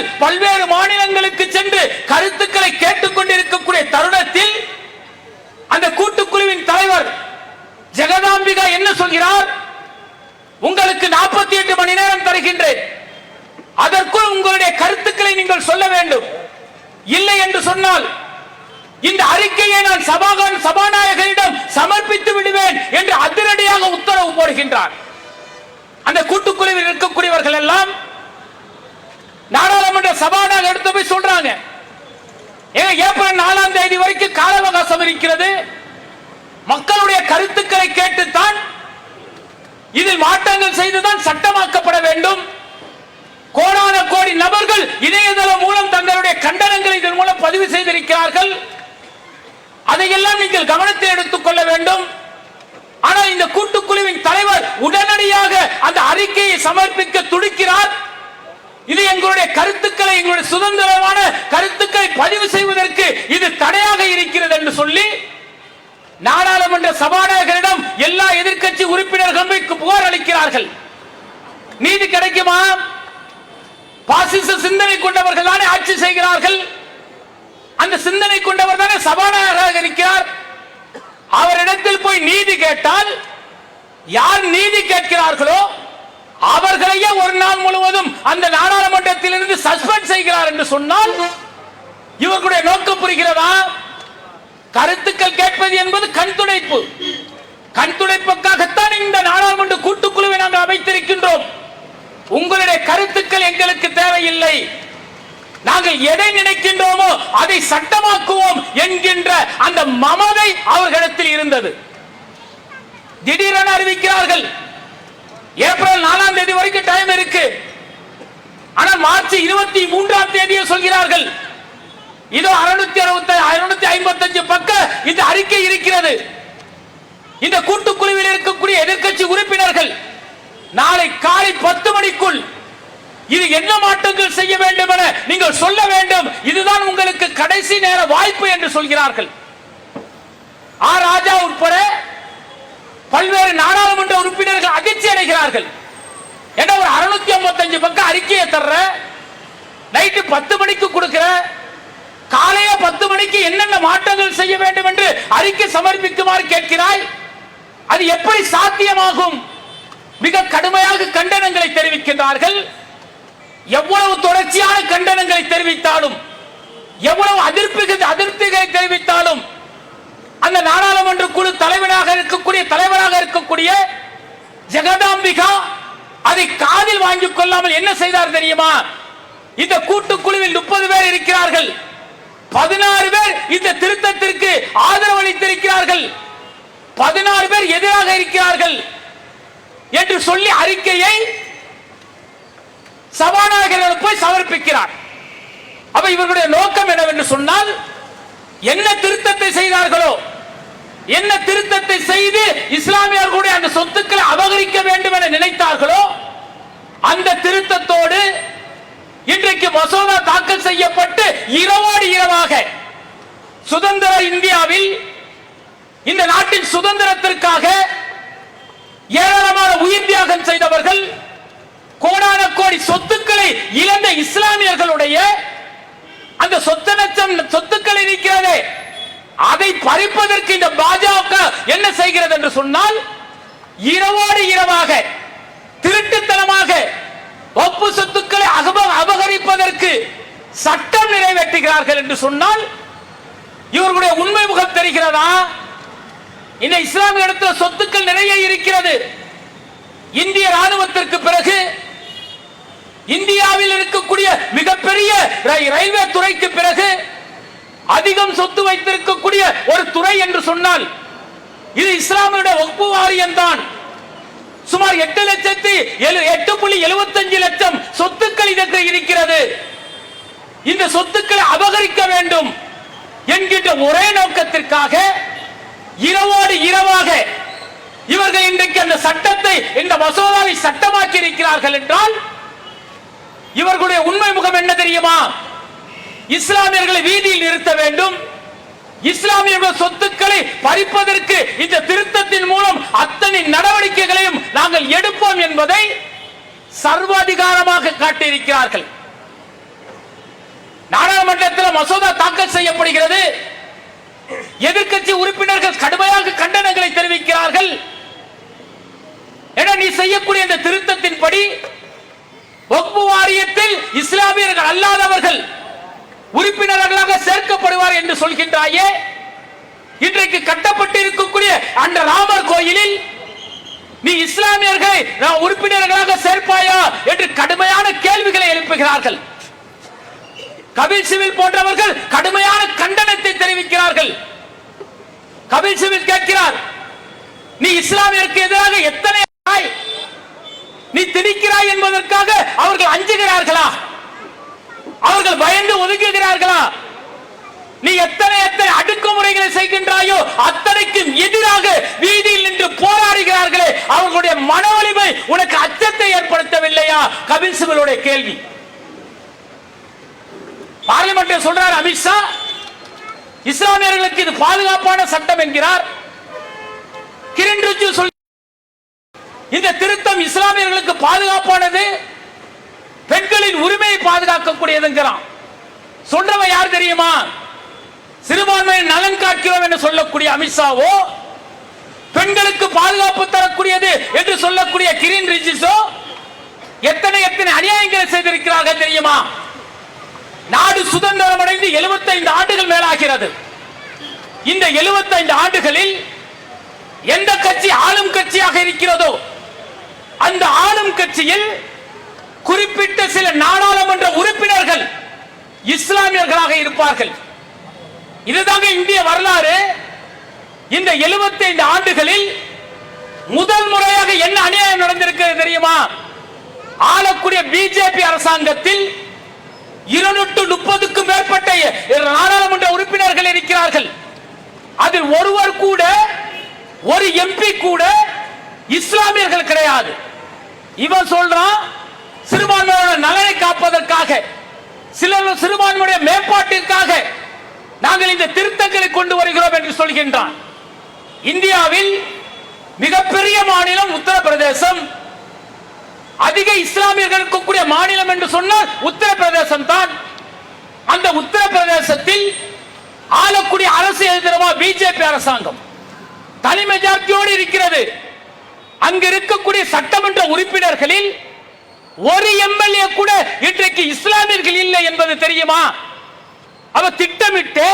தலைவர்கள் பல்வேறு மாநிலங்களுக்கு சென்று கருத்துக்களை கேட்டுக் கொண்டிருக்கக்கூடிய தருணத்தில் அந்த கூட்டுக்குழுவின் தலைவர் ஜெகதாம்பிகா என்ன சொல்கிறார்? உங்களுக்கு 48 மணி நேரம் தருகின்றேன், அதற்குள் உங்களுடைய கருத்துக்களை நீங்கள் சொல்ல வேண்டும். இல்லை என்று சொன்னால் இந்த அறிக்கையை நான் சபாநாயகரிடம் சமர்ப்பித்து விடுவேன் என்று அதிரடியாக உத்தரவு போடுகின்றார். அந்த கூட்டுக்குழுவில் இருக்கக்கூடியவர்கள் எல்லாம் நாடாளுமன்ற சபாநாயகர் எடுத்து போய் சொல்றாங்க, ஏப்ரல் 4ஆம் தேதி வரைக்கும் கால அவகாசம் இருக்கிறது, மக்களுடைய கருத்துக்களை கேட்டுத்தான் இதில் மாற்றங்கள் செய்துதான் சட்டமாக்கப்பட வேண்டும். கோடான கோடி நபர்கள் இணையதளம் மூலம் தங்களுடைய கண்டனங்களை இதன் மூலம் பதிவு செய்திருக்கிறார்கள். அதையெல்லாம் நீங்கள் கவனத்தில் எடுத்துக் கொள்ள வேண்டும். ஆனால் இந்த கூட்டுக்குழுவின் தலைவர் உடனடியாக அந்த அறிக்கையை சமர்ப்பிக்க துடிக்கிறார். இது எங்களுடைய கருத்துக்களை, எங்களுடைய சுதந்திரமான கருத்துக்களை பதிவு செய்வதற்கு இது தடையாக இருக்கிறது என்று சொல்லி நாடாளுமன்ற சபாநாயகரிடம் எல்லா எதிர்க்கட்சி உறுப்பினர்களும் புகார் அளிக்கிறார்கள். நீதி கிடைக்குமா? பாசிச சிந்தனை கொண்டவர்கள் தானே ஆட்சி செய்கிறார்கள், அந்த சிந்தனை கொண்டவர் தானே சபாநாயகராக இருக்கிறார். அவரிடத்தில் போய் நீதி கேட்டால் யார் நீதி கேட்கிறார்களோ அவர்களையே ஒரு நாள் முழுவதும் அந்த நாடாளுமன்றத்தில் இருந்து சஸ்பெண்ட் செய்கிறார் என்று சொன்னால் இவர்களுடைய நோக்கம் புரிகிறதா? கருத்துக்கள் கேட்பது என்பது கண் துடைப்பு. கண் துடைப்புக்காகத்தான் இந்த நாடாளுமன்ற கூட்டுக்குழுவை நாங்கள் அமைத்திருக்கின்றோம். உங்களுடைய கருத்துக்கள் எங்களுக்கு தேவையில்லை, நாங்கள் எதை நினைக்கின்றோமோ அதை சட்டமாக்குவோம் என்கின்ற அந்த மமதை அவர்களிடத்தில் இருந்தது. திடீரென அறிவிக்கிறார்கள், ஏப்ரல் 4ஆம் தேதி வரைக்கும் டைம் இருக்கு. ஆனால் மார்ச் 23ஆம் தேதியை சொல்கிறார்கள். இதோ 655 பக்க இந்த அறிக்கை இருக்கிறது. இந்த கூட்டுக்குழுவில் இருக்கக்கூடிய எதிர்க்கட்சி உறுப்பினர்கள் நாளை காலை 10 மணிக்குள் இது என்ன மாற்றங்கள் செய்ய வேண்டும் என நீங்கள் சொல்ல வேண்டும், இதுதான் உங்களுக்கு கடைசி நேர வாய்ப்பு என்று சொல்கிறார்கள். ஆர் ராஜா உட்பட பல்வேறு நாடாளுமன்ற உறுப்பினர்கள் அதிர்ச்சி அடைகிறார்கள். ஏன்னா ஒரு 655 பக்கம் அறிக்கையை தர்ற, நைட்டு 10 மணிக்கு கொடுக்கிற, காலையே 10 மணிக்கு என்னென்ன மாற்றங்கள் செய்ய வேண்டும் என்று அறிக்கை சமர்ப்பிக்குமாறு கேட்கிறாய், அது எப்படி சாத்தியமாகும்? மிக கடுமையாக கண்டனங்களை தெரிவிக்கின்றார்கள். எவ்வளவு தொடர்ச்சியான கண்டனங்களை தெரிவித்தாலும், எவ்வளவு அதிருப்திகளை தெரிவித்தாலும் அந்த நாடாளுமன்ற குழு தலைவராக இருக்கக்கூடிய ஜெகதாம்பிகா அதை காதில் வாங்கிக் கொள்ளாமல் என்ன செய்தார் தெரியுமா? இந்த கூட்டுக்குழுவில் 30 பேர் இருக்கிறார்கள், 16 பேர் இந்த திருத்தத்திற்கு ஆதரவு அளித்திருக்கிறார்கள், 16 பேர் எதிராக இருக்கிறார்கள் என்று சொல்லி அறிக்கையை சபாநாயகர் போய் சமர்ப்பிக்கிறார். அப்ப இவர்களுடைய நோக்கம் என்னவென்று சொன்னால், என்ன திருத்தத்தை செய்தார்களோ, என்ன திருத்தத்தை செய்து இஸ்லாமியர்களுடைய அந்த சொத்துக்களை அபகரிக்க வேண்டும் என நினைத்தார்களோ அந்த திருத்தத்தோடு இன்றைக்கு மசோதா தாக்கல் செய்யப்பட்டு இரவோடு இரவாக சுதந்திர இந்தியாவில் இந்த நாட்டின் சுதந்திரத்திற்காக ஏராளமான உயிர் தியாகம் செய்தவர்கள், கோடான கோடி சொத்துக்களை இழந்த இஸ்லாமியர்களுடைய அந்த சொத்துக்கள் இருக்கிறது, அதை பறிப்பதற்கு இந்த பாஜக என்ன செய்கிறது என்று சொன்னால், இரவோடு இரவாக திருட்டுத்தனமாக ஒப்பு சொத்துக்களை அபகரிப்பதற்கு சட்டம் நிறைவேற்றுகிறார்கள் என்று சொன்னால் இவர்களுடைய உண்மை முகம் தெரிகிறதா? இந்த இஸ்லாமிய இடத்தில் சொத்துக்கள் நிறைய இருக்கிறது. இந்திய ராணுவத்திற்கு பிறகு இந்தியாவில் இருக்கக்கூடிய மிகப்பெரிய ரயில்வே துறைக்கு பிறகு அதிகம் சொத்து வைத்திருக்கக்கூடிய ஒரு துறை என்று சொன்னால் இது இஸ்லாமிய வக்ஃப் வாரியம் தான். சுமார் 8.75 லட்சம் சொத்துக்கள் இதற்கு இருக்கிறது. இந்த சொத்துக்களை அபகரிக்க வேண்டும் என்கின்ற ஒரே நோக்கத்திற்காக இரவோடு இரவாக இவர்கள் இன்றைக்கு அந்த சட்டத்தை, இந்த மசோதாவை சட்டமாக்கி இருக்கிறார்கள் என்றால் இவர்களுடைய உண்மை முகம் என்ன தெரியுமா? இஸ்லாமியர்களை வீதியில் நிறுத்த வேண்டும், இஸ்லாமியர்கள் சொத்துக்களை பறிப்பதற்கு இந்த திருத்தத்தின் மூலம் அத்தனை நடவடிக்கைகளையும் நாங்கள் எடுப்போம் என்பதை சர்வாதிகாரமாக காட்டியிருக்கிறார்கள். மசோதா தாக்கல் செய்யப்படுகிறது. எதிர்க்கட்சி உறுப்பினர்கள் கடுமையாக கண்டனங்களை தெரிவிக்கிறார்கள். என நீ செய்யக்கூடிய இந்த திருத்தத்தின்படி வக்ஃப் வாரியத்தில் இஸ்லாமியர்கள் அல்லாதவர்கள் உறுப்பினர்களாக சேர்க்கப்படுவார் என்று சொல்கின்றாயே, இன்றைக்கு கட்டப்பட்டு இருக்கக்கூடிய அந்த ராமர் கோயிலில் நீ இஸ்லாமியர்களை உறுப்பினர்களாக சேர்ப்பாயா என்று கடுமையான கேள்விகளை எழுப்புகிறார்கள். கபில் சிபில் போன்றவர்கள் கடுமையான கண்டனத்தை தெரிவிக்கிறார்கள். கபில் சிபில் கேட்கிறார், நீ இஸ்லாமியருக்கு எதிராக எத்தனை நீ திணிக்கிறாய் என்பதற்காக அவர்கள் அஞ்சுகிறார்களா? அவர்கள் பயந்து ஒதுங்குகிறார்களா? நீ எத்தனை அடக்குமுறைகளை செய்கின்றாயோ அத்தனைக்கும் எதிராக வீதியில் நின்று போராடுகிறார்களே, அவர்களுடைய மன வலிமை உனக்கு அச்சத்தை ஏற்படுத்தவில்லையா? கபில் சிபலுடைய கேள்வி. பார்லிமென்ட் சொல்றார் அமித்ஷா, இஸ்லாமியர்களுக்கு இது பாதுகாப்பான சட்டம் என்கிறார். கிரண் ரிஜிஜு சொல் இந்த திருத்தம் இஸ்லாமியர்களுக்கு பாதுகாப்பானது, பெண்களின் உரிமையை பாதுகாக்கக்கூடியது என்கிறான். சொல்றவன் யார் தெரியுமா? சிறுபான்மையின் நலன் காக்கிறோம் என்று சொல்லக்கூடிய அமித்ஷாவோ, பெண்களுக்கு பாதுகாப்பு தரக்கூடியது என்று சொல்லக்கூடிய கிரண் ரிஜிஜு எத்தனை அநியாயங்களை செய்திருக்கிறார்கள் தெரியுமா? நாடு சுதந்திரம் அடைந்து 75 ஆண்டுகள் மேலாகிறது. இந்த 75 ஆண்டுகளில் எந்த கட்சி ஆளும் கட்சியாக இருக்கிறதோ அந்த ஆளும் கட்சியில் குறிப்பிட்ட சில நாடாளுமன்ற உறுப்பினர்கள் இஸ்லாமியர்களாக இருப்பார்கள். இதுதாங்க இந்திய வரலாறு. இந்த 75 ஆண்டுகளில் முதல் முறையாக என்ன அநியாயம் நடந்திருக்கிறது தெரியுமா? ஆளக்கூடிய பிஜேபி அரசாங்கத்தில் 230க்கும் மேற்பட்ட நாடாளுமன்ற உறுப்பினர்கள் இருக்கிறார்கள். அதில் ஒருவர் கூட, ஒரு எம்பி கூட இஸ்லாமியர்கள் கிடையாது. இவன் சொல்றான் சிறுபான்மையோட நலனை காப்பதற்காக, சிறுபான்மையுடைய மேம்பாட்டிற்காக நாங்கள் இந்த திருத்தங்களை கொண்டு வருகிறோம் என்று சொல்கின்றான். இந்தியாவில் மிகப்பெரிய மாநிலம் உத்தரப்பிரதேசம். அதிக இஸ்லாமியர்கள் இருக்கக்கூடிய மாநிலம் என்று சொன்னால் உத்தரப்பிரதேசம் தான். அந்த உத்தரப்பிரதேசத்தில் ஆளக்கூடிய அரசு எதிரமா பிஜேபி அரசாங்கம் தனி மெஜாரிட்டியோடு இருக்கிறது. அங்கு இருக்கக்கூடிய சட்டமன்ற உறுப்பினர்களில் ஒரு எம்எல்ஏ கூட இன்றைக்கு இஸ்லாமியர்கள் இல்லை என்பது தெரியுமா? அவர் திட்டமிட்டு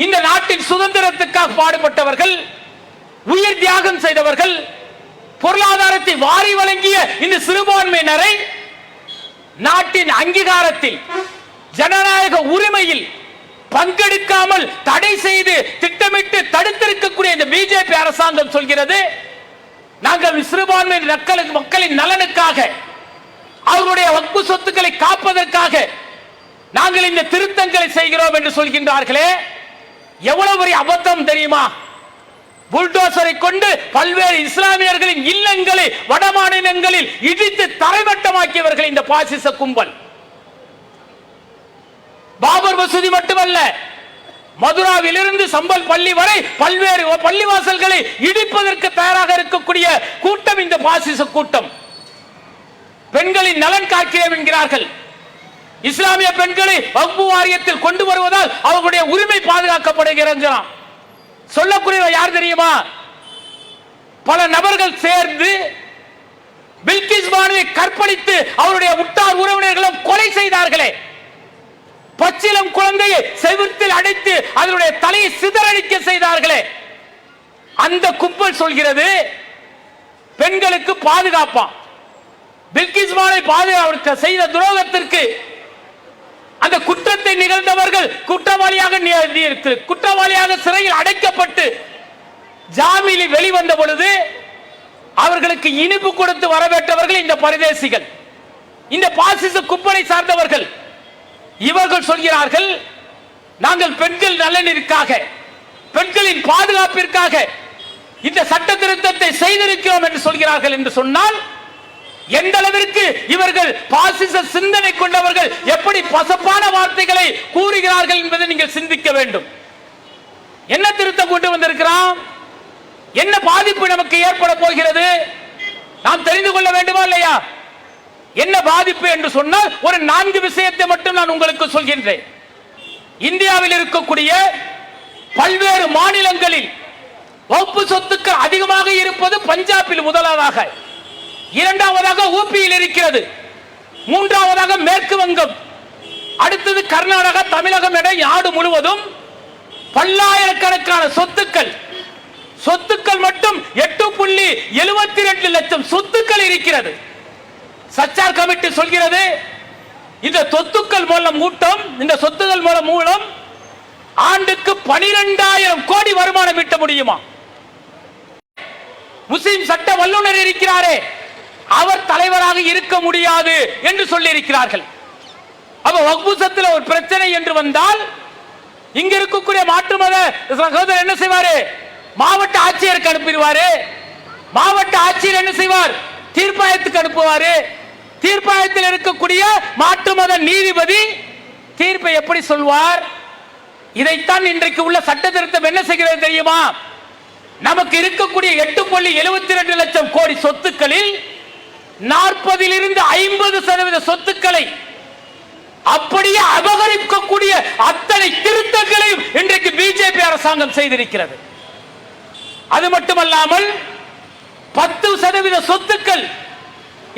இந்த நாட்டின் சுதந்திரத்துக்காக பாடுபட்டவர்கள், உயிர் தியாகம் செய்தவர்கள், பொருளாதாரத்தை வாரி வழங்கிய இந்த சிறுபான்மையினரை நாட்டின் அங்கீகாரத்தில், ஜனநாயக உரிமையில் பங்கெடுக்காமல் தடை செய்து திட்டமிட்டு தடுத்திருக்கக்கூடிய இந்த பிஜேபி அரசாங்கம் சொல்கிறது, நாங்கள் சிறுபான்மை மக்களின் நலனுக்காக, அவர்களுடைய வக்ஃப் சொத்துக்களை காப்பதற்காக நாங்கள் இந்த திருத்தங்களை செய்கிறோம் என்று சொல்கின்றார்களே, எவ்வளவு பெரிய அபத்தம் தெரியுமா? புல்டோசரை கொண்டு பல்வேறு இஸ்லாமியர்களின் இல்லங்களை வட மாநிலங்களில் இடித்து தரைமட்டமாக்கியவர்கள் இந்த பாசிச கும்பல். பாபர் மசூதி மட்டுமல்ல, மதுராவிலிருந்து சம்பல் பள்ளி வரை பல்வேறு பள்ளிவாசல்களை இடிப்பதற்கு தயாராக இருக்கக்கூடிய கூட்டம் இந்த பாசிச கூட்டம். பெண்களின் நலன் காக்கிறோம் என்கிறார்கள். இஸ்லாமிய பெண்களை வக்ஃப் வாரியத்தில் கொண்டு வருவதால் அவர்களுடைய உரிமை பாதுகாக்கப்படுகிறது. சொல்லக்கூடிய யார் தெரியுமா? பல நபர்கள் சேர்ந்து பில்கிஸ் பானுவை கற்பழித்து அவருடைய உற்றார் உறவினர்களும் கொலை செய்தார்களே, பச்சிலம் குழந்தையை செவுத்தில் அடைத்து அதனுடைய தலையை சிதறடிக்க செய்தார்களே, அந்த கும்பல் சொல்கிறது பெண்களுக்கு பாதுகாப்பா. பில்கிஸ் பானுவை பாதுகாக்க செய்த துரோகத்திற்கு அந்த குற்றத்தை நிகழ்ந்தவர்கள் குற்றவாளியாக சிறையில் அடைக்கப்பட்டு ஜாமீனில் வெளிவந்த பொழுது அவர்களுக்கு இனிப்பு கொடுத்து வரவேற்றவர்கள் இந்த பரதேசிகள், இந்த பாசிச கும்பலை சார்ந்தவர்கள். இவர்கள் சொல்கிறார்கள், நாங்கள் பெண்கள் நலனிற்காக, பெண்களின் பாதுகாப்பிற்காக இந்த சட்ட திருத்தத்தை செய்திருக்கிறோம் என்று சொல்கிறார்கள். என்று சொன்னால் எந்த அளவிற்கு இவர்கள் பாசிச சிந்தனை கொண்டவர்கள், எப்படி பசப்பான வார்த்தைகளை கூறுகிறார்கள் என்பதை நீங்கள் சிந்திக்க வேண்டும். என்ன திருத்தம் கொண்டு வந்திருக்கிறோம்? என்ன பாதிப்பு நமக்கு ஏற்பட போகிறது நாம் தெரிந்து கொள்ள வேண்டுமா இல்லையா? என்ன பாதிப்பு என்று சொன்னால் ஒரு 4 விஷயத்தை மட்டும் நான் உங்களுக்கு சொல்கின்றேன். இந்தியாவில் இருக்கக்கூடிய பல்வேறு மாநிலங்களில் வகுப்பு சொத்துக்கள் அதிகமாக இருப்பது பஞ்சாபில் முதலாவதாக, இரண்டாவதாக ஊபியில் இருக்கிறது, மூன்றாவதாக மேற்கு வங்கம், அடுத்தது கர்நாடகா, தமிழகம் என நாடு முழுவதும் பல்லாயிரக்கணக்கான சொத்துக்கள் மட்டும் 8.72 லட்சம் சொத்துக்கள் இருக்கிறது. சச்சார் கமிட்டி சொல்கிறது இந்த சொத்துக்கள் மூலம் ஆண்டுக்கு 12,000 கோடி வருமானம் ஈட்ட முடியுமா? முஸ்லிம் சட்ட வல்லுநர் இருக்கிறாரே, அவர் தலைவராக இருக்க முடியாது என்று சொல்லி இருக்கிறார்கள். அப்ப வக்ஃபு சொத்துல ஒரு பிரச்சனை என்று வந்தால் இங்க இருக்கக்கூடிய மாற்று மத சகோதரர் என்ன செய்வாரு? மாவட்ட ஆட்சியருக்கு அனுப்பிடுவாரு. மாவட்ட ஆட்சியர் என்ன செய்வார்? தீர்ப்பாயத்துக்கு அனுப்புவாரு. தீர்ப்பாயத்தில் இருக்கக்கூடிய மாற்று மத நீதிபதி தீர்ப்பை எப்படி சொல்வார்? இதைத்தான் இன்றைக்கு உள்ள சட்ட திருத்தம் என்ன செய்கிறது தெரியுமா? நமக்கு இருக்கக்கூடிய 8.72 லட்சம் கோடி சொத்துக்களில் 40% 50% சொத்துக்களை அப்படியே அபகரிக்கக்கூடிய அத்தனை திருத்தங்களையும் இன்றைக்கு பிஜேபி அரசாங்கம் செய்திருக்கிறது. அது மட்டுமல்லாமல் 10% சொத்துக்கள்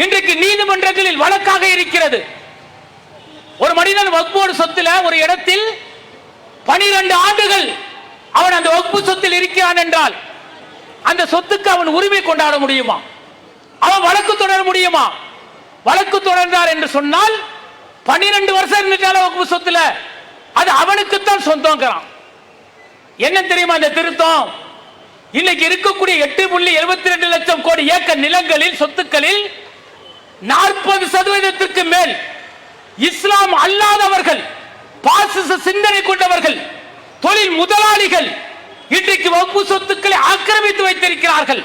இன்றைக்கு நீதிமன்றங்களில் வழக்காக இருக்கிறது. ஒரு மனிதன் வக்ஃபு சொத்துல ஒரு இடத்தில் 12 ஆண்டுகள் அவன் அந்த வக்ஃபு சொத்தில் இருக்கிறான் என்றால் அந்த சொத்துக்கு அவன் உரிமை கொண்டாட முடியுமா? அவன் வழக்கு தொடர முடியுமா? வழக்கு தொடர்ந்தார் என்று சொன்னால் 12 வருஷம் இருந்துட்டால வக்ஃபு சொத்துல அது அவனுக்குத்தான் சொந்தங்கிறான். என்ன தெரியுமா இந்த திருத்தம்? இன்னைக்கு இருக்கக்கூடிய 8.72 லட்சம் கோடி ஏக்கர் நிலங்களில் சொத்துக்களில் 40% மேல் இஸ்லாம் அல்லாதவர்கள், பாசிச சிந்தனை கொண்டவர்கள், தொழில் முதலாளிகள் இன்றைக்கு வக்ஃபு சொத்துக்களை ஆக்கிரமித்து வைத்திருக்கிறார்கள்.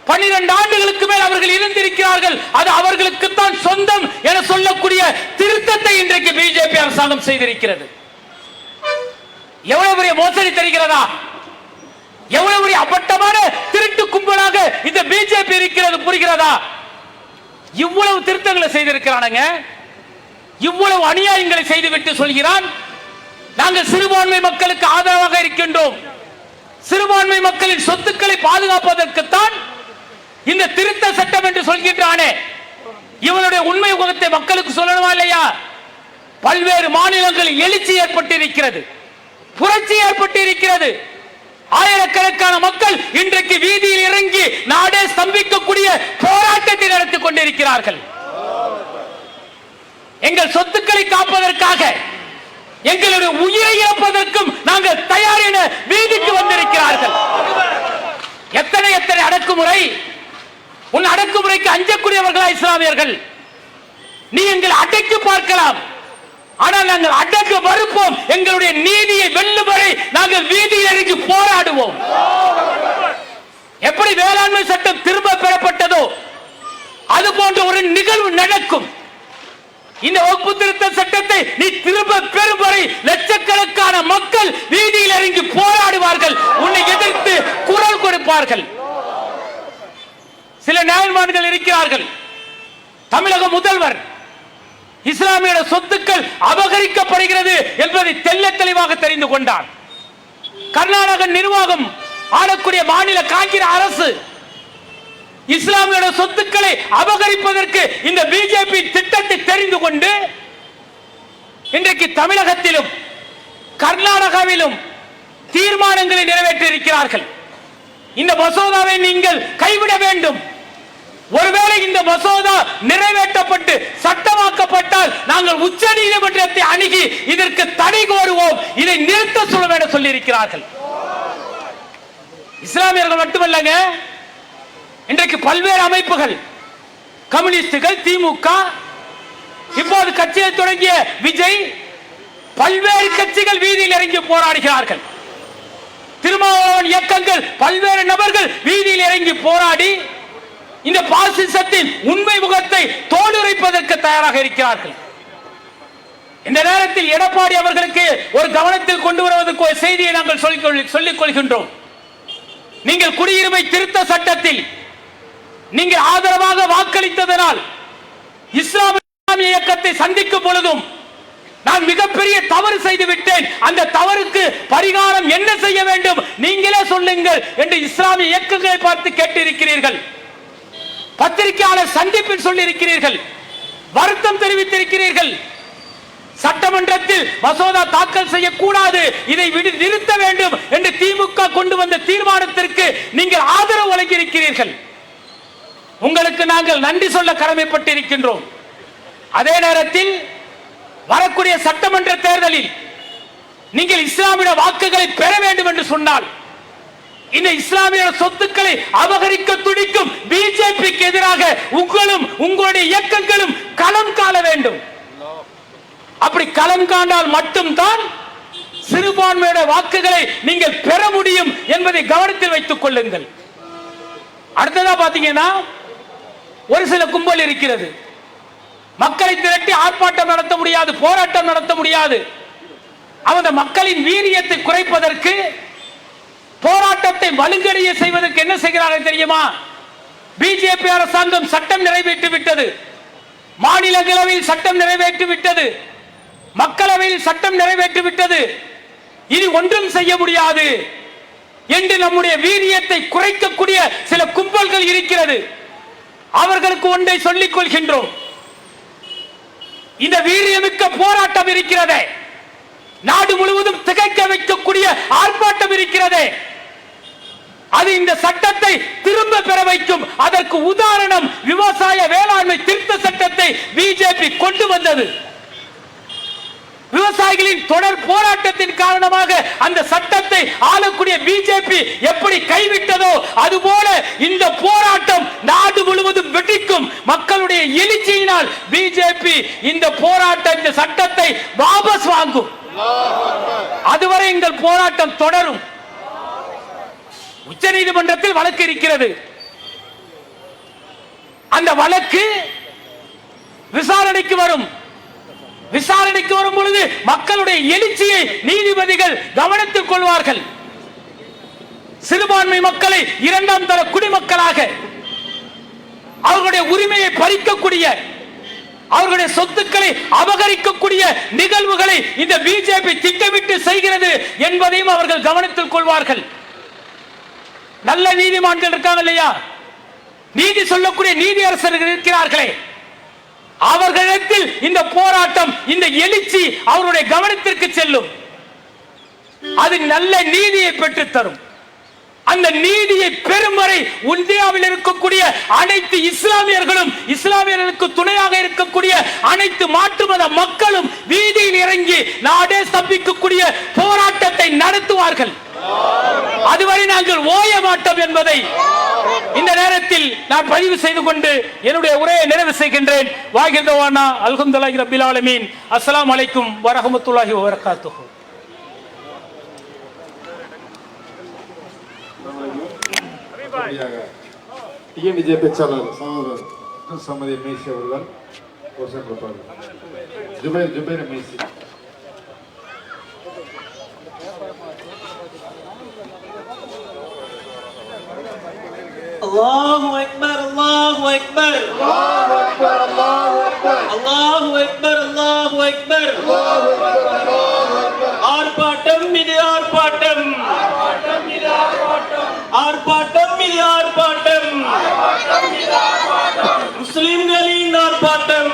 12 ஆண்டுகளுக்கு மேல் அவர்கள் இருந்திருக்கிறார்கள். அது அவர்களுக்குத்தான் சொந்தம் என சொல்லக்கூடிய திருத்தத்தை இன்றைக்கு பிஜேபி அரசாங்கம் செய்திருக்கிறது. எவ்வளவு பெரிய மோசடி தெரிகிறதா? எவ்வளவு பெரிய அப்பட்டமான திருட்டு கும்பலாக இந்த பிஜேபி இருக்கிறது புரிகிறதா? இவ்வளவு திருத்தங்களை செய்திருக்கிறானுங்க. இவ்வளவு அநியாயங்களை செய்துவிட்டு சொல்கிறான் நாங்கள் சிறுபான்மை மக்களுக்கு ஆதரவாக இருக்கின்றோம். சிறுபான்மை மக்களின் சொத்துக்களை பாதுகாப்பதற்குத்தான் இந்த திருத்த சட்டம் என்று சொல்கின்றானே, இவனுடைய உண்மை முகத்தை மக்களுக்கு சொல்லணுமா இல்லையா? பல்வேறு மாநிலங்களில் எழுச்சி ஏற்பட்டிருக்கிறது, புரட்சி ஏற்பட்டிருக்கிறது. ஆயிரக்கணக்கான மக்கள் இன்றைக்கு வீதியில் இறங்கி நாடே ஸ்தம்பிக்கக்கூடிய போராட்டத்தை நடத்திக் கொண்டிருக்கிறார்கள். எங்கள் சொத்துக்களை காப்பதற்காக, எங்களுடைய உயிரை இழப்பதற்கும் நாங்கள் தயார் என வீதிக்கு வந்திருக்கிறார்கள். எத்தனை எத்தனை அடக்குமுறை! உன் அடக்குமுறைக்கு அஞ்சக்கூடியவர்களா இஸ்லாமியர்கள்? நீ எங்களை அடக்கி பார்க்கலாம், ஆனால் நாங்கள் அடக்க மறுப்போம். எங்களுடைய நீதியை வெல்லும் வரை நாங்கள் வீதியில் இறங்கி போராடுவோம். எப்படி வேளாண்மை சட்டம் திரும்ப பெறப்பட்டதோ அது போன்ற ஒரு நிகழ்வு நடக்கும். இந்த வக்ஃபு திருத்த சட்டத்தை நீ திரும்ப பெறும் வரை லட்சக்கணக்கான மக்கள் வீதியில் இறங்கி போராடுவார்கள், உன்னை எதிர்த்து குரல் கொடுப்பார்கள். சில நியாயவான்கள் இருக்கிறார்கள். தமிழக முதல்வர் இஸ்லாமிய சொத்துக்கள் அபகரிக்கப்படுகிறது என்பதை தெல்ல தெளிவாக தெரிந்து கொண்டார். கர்நாடக நிர்வாகம் ஆளக்கூடிய மாநில காங்கிரஸ் அரசு இஸ்லாமிய சொத்துக்களை அபகரிப்பதற்கு இந்த பிஜேபி திட்டத்தை தெரிந்து கொண்டு இன்றைக்கு தமிழகத்திலும் கர்நாடகாவிலும் தீர்மானங்களை நிறைவேற்றி இருக்கிறார்கள். இந்த மசோதாவை நீங்கள் கைவிட வேண்டும். ஒருவேளை இந்த மசோதா நிறைவேற்றப்பட்டு சட்டமாக்கப்பட்டால் நாங்கள் உச்ச நீதிமன்றத்தை அணுகி இதற்கு தடை கோருவோம், இதை நிறுத்த சொல்ல என சொல்லி இருக்கிறார்கள். இஸ்லாமியர்கள் மட்டுமல்லங்க, இன்றைக்கு பல்வேறு அமைப்புகள், கம்யூனிஸ்டுகள், திமுக, இப்போது கட்சியை தொடங்கிய விஜய், பல்வேறு கட்சிகள் வீதியில் இறங்கி போராடுகிறார்கள். திருமாவளவன் இயக்கங்கள், பல்வேறு நபர்கள் வீதியில் இறங்கி போராடி இந்த பாசிசத்தின் உண்மை முகத்தை தோலுரைப்பதற்கு தயாராக இருக்கிறார்கள். இந்த நேரத்தில் எடப்பாடி அவர்களுக்கு ஒரு கவனத்தில் கொண்டு வருவதற்கு ஒரு செய்தியை நாங்கள் சொல்லிக் கொள்கின்றோம். நீங்கள் குடியுரிமை திருத்த சட்டத்தில் நீங்கள் ஆதரவாக வாக்களித்ததனால் இஸ்லாமிய இயக்கத்தை சந்திக்கும் பொழுதும் நான் மிகப்பெரிய தவறு செய்து விட்டேன், அந்த தவறுக்கு பரிகாரம் என்ன செய்ய வேண்டும் நீங்களே சொல்லுங்கள் என்று இஸ்லாமிய இயக்கங்களை பார்த்து கேட்டிருக்கிறீர்கள். பத்திரிகையாளர் சந்திப்பில் சொல்லியிருக்கிறீர்கள், வருத்தம் தெரிவித்திருக்கிறீர்கள். சட்டமன்றத்தில் மசோதா தாக்கல் செய்யக்கூடாது, இதை நிறுத்த வேண்டும் என்று திமுக கொண்டு வந்த தீர்மானத்திற்கு நீங்கள் ஆதரவு வழங்கியிருக்கிறீர்கள். உங்களுக்கு நாங்கள் நன்றி சொல்ல கடமைப்பட்டிருக்கின்றோம். அதே நேரத்தில் வரக்கூடிய சட்டமன்ற தேர்தலில் நீங்கள் இஸ்லாமிய வாக்குகளை பெற வேண்டும் என்று சொன்னால் இந்த இஸ்லாமிய சொத்துக்களை அபகரிக்க துடிக்கும் பிஜேபிக்கு எதிராக உங்களும் உங்களுடைய இயக்கங்களும் களம் காண வேண்டும். அப்படி களம் காண்டால் மட்டும்தான் சிறுபான்மையுடைய வாக்குகளை நீங்கள் பெற முடியும் என்பதை கவனத்தில் வைத்துக் கொள்ளுங்கள். அடுத்ததா பாத்தீங்கன்னா ஒரு சில கும்பல் இருக்கிறது, மக்களை திரட்டி ஆர்ப்பாட்டம் நடத்த முடியாது, போராட்டம் நடத்த முடியாது. அந்த மக்களின் வீரியத்தை குறைப்பதற்கு, போராட்டத்தை வலுங்கடைய செய்வதற்கு என்ன செய்கிறார்கள் தெரியுமா? பிஜேபி அரசாங்கம் சட்டம் நிறைவேற்றி விட்டது, மாநிலங்களவையில் சட்டம் நிறைவேற்றி விட்டது, மக்களவையில் சட்டம் நிறைவேற்றி விட்டது, இனி ஒன்றும் செய்ய முடியாது என்று நம்முடைய வீரியத்தை குறைக்கக்கூடிய சில கும்பல்கள் இருக்கிறது. அவர்களுக்கு ஒன்றை சொல்லிக் கொள்கின்றோம், இந்த வீரியமிக்க போராட்டம் இருக்கிறதே, நாடு முழுவதும் திகைக்க வைக்கக்கூடிய ஆர்ப்பாட்டம் இருக்கிறதே, அது இந்த சட்டத்தை திரும்ப பெற வைக்கும். அதற்கு உதாரணம் விவசாய வேளாண்மை திருத்த சட்டத்தை பிஜேபி கொண்டு வந்தது. விவசாயிகளின் தொடர் போராட்டத்தின் காரணமாக அந்த சட்டத்தை ஆளக்கூடிய பிஜேபி எப்படி கைவிட்டதோ அதுபோல இந்த போராட்டம் நாடு முழுவதும் வெடிக்கும். மக்களுடைய எழுச்சியினால் பிஜேபி இந்த போராட்டம், இந்த சட்டத்தை வாபஸ் வாங்கும். அதுவரை எங்கள் போராட்டம் தொடரும். உச்ச நீதிமன்றத்தில் வழக்கு இருக்கிறது. அந்த வழக்கு விசாரணைக்கு வரும். விசாரணைக்கு வரும் பொழுது மக்களுடைய எழுச்சியை நீதிபதிகள் கவனத்தில் கொள்வார்கள். சிறுபான்மை மக்களை இரண்டாம் தர குடிமக்களாக, அவர்களுடைய உரிமையை பறிக்கக்கூடிய, அவர்களுடைய சொத்துக்களை அபகரிக்கக்கூடிய நிகழ்வுகளை இந்த பிஜேபி திட்டமிட்டு செய்கிறது என்பதையும் அவர்கள் கவனத்தில் கொள்வார்கள். நல்ல நீதிமான்கள் இருக்காங்க இல்லையா, நீதி சொல்லக்கூடிய நீதியரசர்கள் இருக்கிறார்களே, அவர்களிடத்தில் இந்த போராட்டம், இந்த எழுச்சி அவருடைய கவனத்திற்கு செல்லும். அது நல்ல நீதியை பெற்றுத்தரும். அந்த நீதியை பெறும் வரை இந்தியாவில் இருக்கக்கூடிய அனைத்து இஸ்லாமியர்களும், இஸ்லாமியர்களுக்கு துணையாக இருக்கக்கூடிய அனைத்து மாற்று மத மக்களும் வீதியில் இறங்கி நாடே ஸ்தம்பிக்கக்கூடிய போராட்டத்தை நடத்துவார்கள். அதுவரை நாங்கள் ஓய மாட்டோம் என்பதை இந்த நேரத்தில் நான் பதிவு செய்து கொண்டு என்னுடைய உரையை நிறைவு செய்கின்றேன். வாகிர்தவானா அல்ஹம்துலில்லாஹி ரப்பில் ஆலமீன். அஸ்ஸலாமு அலைக்கும் வரஹ்மத்துல்லாஹி வபரகாத்துஹு. டிஎன்டிஜே பேச்சாளர் சகோதரர் சமதி மேசி அவர்கள் கோஷம் கொடுப்பார்கள். Zubair மேசி. Allahu Akbar, Allahu Akbar, Allahu Akbar, Allahu Akbar, Allahu Akbar, Allahu Akbar, ஆர்ப்பாட்டம் இது ஆர்ப்பாட்டம், ஆர்ப்பாட்டம் இது ஆர்ப்பாட்டம், முஸ்லிம்களின் ஆர்ப்பாட்டம்,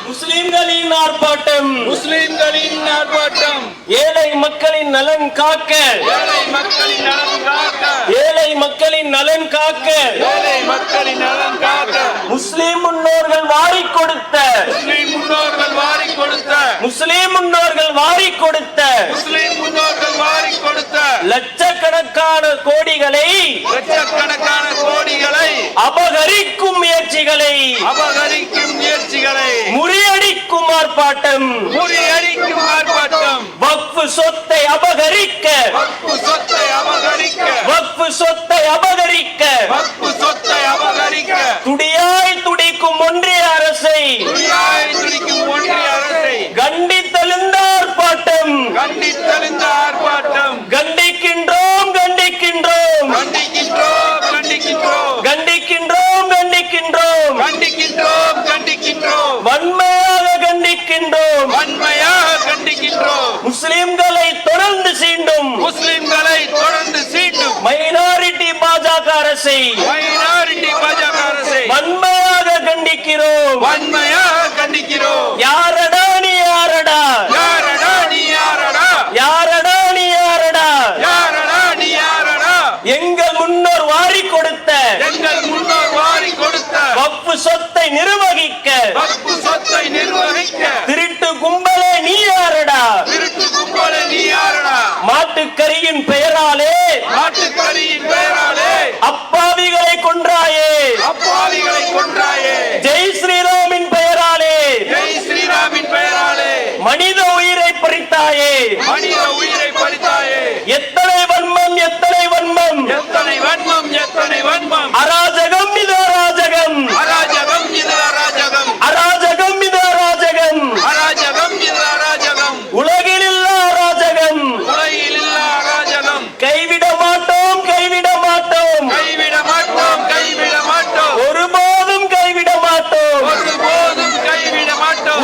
முஸ்லிம்களின் ஆர்ப்பாட்டம், முஸ்லிம்களின் ஆர்ப்பாட்டம், ஏழை மக்களின் நலன் காக்க, ஏழை மக்களின் நலன் காக்க, ஏழை மக்களின் நலன் காக்க, ஏழை மக்களின் நலன் காக்க, முஸ்லிம் முன்னோர்கள் வாரி கொடுத்த, முஸ்லிம் முன்னோர்கள் வாரி கொடுத்த, முஸ்லிம் முன்னோர்கள் வாரி கொடுத்த, முஸ்லிம் முன்னோர்கள் வாரி கொடுத்த லட்சக்கணக்கான கோடிகளை, லட்சக்கணக்கான கோடிகளை அபகரிக்கும் முயற்சிகளை, அபகரிக்கும் முயற்சிகளை முறியடிக்கும் ஆர்ப்பாட்டம், முறியடிக்கும் ஆர்ப்பாட்டம், வக்ஃப் சொத்தை அபகரிக்க, வக்ஃப் சொத்தை அபகரிக்க, வக்ஃப் சொத்தை அபகரிக்க, வக்ஃப் சொத்தை அபகரிக்க துடியாய் துடிக்கும் ஒன்றிய அரசை, துடியாய் துடிக்கும் ஒன்றிய அரசை கண்டித்தெழுந்த ஆர்ப்பாட்டம், கண்டித்தெழுந்த ஆர்ப்பாட்டம், கண்டிக்கின்றோம், கண்டிக்கின்றோம், கண்டிக்கின்றோம், கண்டிக்கின்றோம், கண்டிக்கின்றோம், கண்டிக்கின்றோம், கண்டிக்கின்றோம், கண்டிக்கின்றோம், வன்மையாக கண்டிக்கின்றோம். முஸ்லிம்களை தொடர்ந்து சீண்டும் மைனாரிட்டி பாஜக அரசை வன்மையாக கண்டிக்கிறோம். யாரடா நீ யாரடா? யாரடா நீ யாரடா? எங்கள் முன்னோர் வாரி கொடுத்த வக்ஃப் சொத்தை நிர்வகிக்க திருட்டு கும்பலே நீ யாரடா? மாட்டுக்கரியின் பெயராலே அப்பாவிகளை கொன்றாயே. ஜெய் ஸ்ரீராமின் பெயராலே மனித உயிரை பறித்தாயே. எத்தனை வன்மம், எத்தனை வன்மம், அராஜகம் இது அராஜகம், அராஜகம் இது அராஜகம், உலகில் இல்ல அராஜகம். கைவிட மாட்டோம், கைவிட மாட்டோம், ஒருபோதும் கைவிட மாட்டோம்.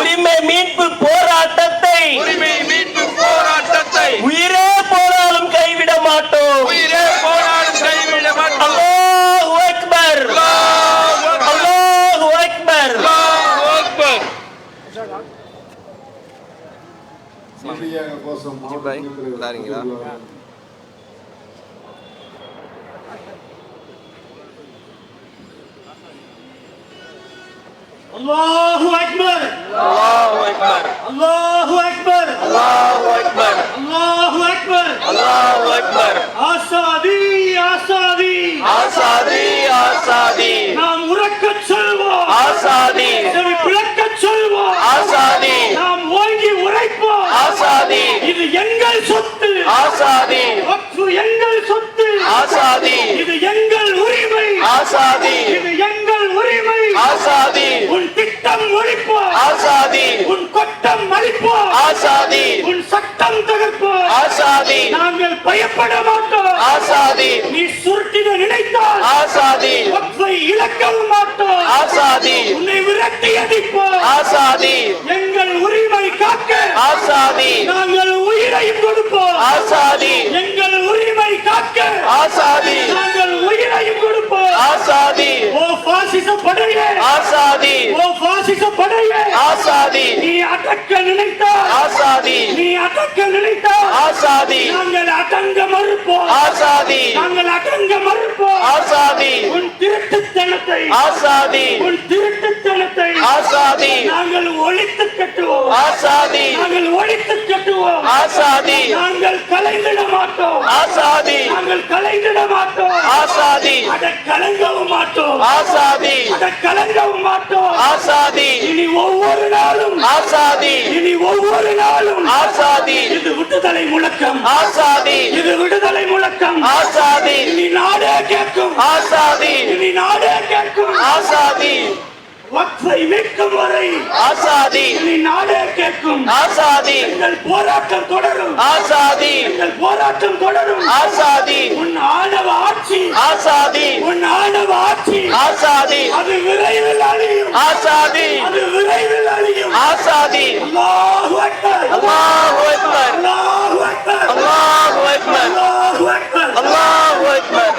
உரிமை மீட்பு போராட்டத்தை உயிரே போனாலும் கைவிட மாட்டோம். அல்லாஹு அக்பர், அல்லாஹு அக்பர். இறுதியாக கோஷம் அல்லாஹு அக்பர், அல்லாஹு அக்பர், அல்லாஹு அக்பர், அல்லாஹு அக்பர், அல்லாஹு அக்பர், அல்லாஹு அக்பர். ஆசாதி ஆசாதி ஆசாதி ஆசாதி. நாம் உறக்கச் சொல்வோம் ஆசாதி, விளக்கச் சொல்வோம் ஆசாதி. நாம் ஓங்கி உரைப்போம் ஆசாதி. இது எங்கள் சொத்து ஆசாதி, வக்ஃப் எங்கள் சொத்து ஆசாதி. இது எங்கள் உரிமை ஆசாதி, இது எங்கள் உரிமை ஆசாதி. உன் திட்டம் ஒழிப்போம் ஆசாதி, உன் கொட்டம் அழிப்போம் ஆசாதி, உன் சட்டம் தகர்ப்போம் ஆசாதி. நாங்கள் பயப்பட மாட்டோம் ஆசாதி. நீ சுருட்டிட நினைத்தால் ஆசாதி, வக்ஃபை இழக்கவும் மாட்டோம் ஆசாதி. உன்னை விரட்டி அடிப்போம் ஆசாதி. எங்கள் உரிமை காக்க ஆசாதி, நாங்கள் உயிரையும் கொடுப்போம் ஆசாதி. எங்கள் உரிமை காக்க ஆசாதி, நாங்கள் உயிரையும் கொடுப்போம் ஆசாதி. ஓ பாசிச படையே ஆசாதி, ஓ பாசிச படையே ஆசாதி. நீ அடக்க நினைத்தால் ஆசாதி, நீ அடக்க நினைத்தால் ஆசாதி. நாங்கள் அடங்க மறுப்போம் ஆசாதி, நாங்கள் அடங்க மறுப்போம் ஆசாதி. உன் திருட்டுத்தனத்தை ஆசாதி, உன் திருட்டுத்தனத்தை ஆசாதி. நாங்கள் ஒழித்து கட்டுவோம் ஆசாதி, நாங்கள் ஒழித்து கட்டுவோம் ஆசாதி. நாங்கள் கலைந்திட மாட்டோம் ஆசாதி, நாங்கள் கலைந்திட மாட்டோம் ஆசாதி. அட கலங்கவும் மாட்டோம் ஆசாதி, அட கலங்கவும் மாட்டோம் ஆசாதி. இனி ஒவ்வொரு நாளும் ஆசாதி, இனி ஒவ்வொரு நாளும் ஆசாதி. இது விடுதலை முழக்கம் ஆசாதி, இது விடுதலை முழக்கம் ஆசாதி. இனி நாடே கேட்கும் ஆசாதி, இனி நாடே கேட்கும் ஆசாதி. வக்ஃபை மீட்கும் வரை ஆசாதி, இனி நாடே கேட்கும் ஆசாதி. எங்கள் போராட்டம் தொடரும் ஆசாதி, எங்கள் போராட்டம் தொடரும் ஆசாதி. உன் ஆணவ ஆட்சி ஆசாதி, உன் ஆணவ ஆட்சி ஆசாதி. அது விரைவில் அழியும் ஆசாதி, அது விரைவில் அழியும் ஆசாதி. அல்லாஹு அக்பர், அல்லாஹு அக்பர், அல்லாஹு அக்பர், அல்லாஹு அக்பர், அல்லாஹு அக்பர், அல்லாஹு அக்பர்.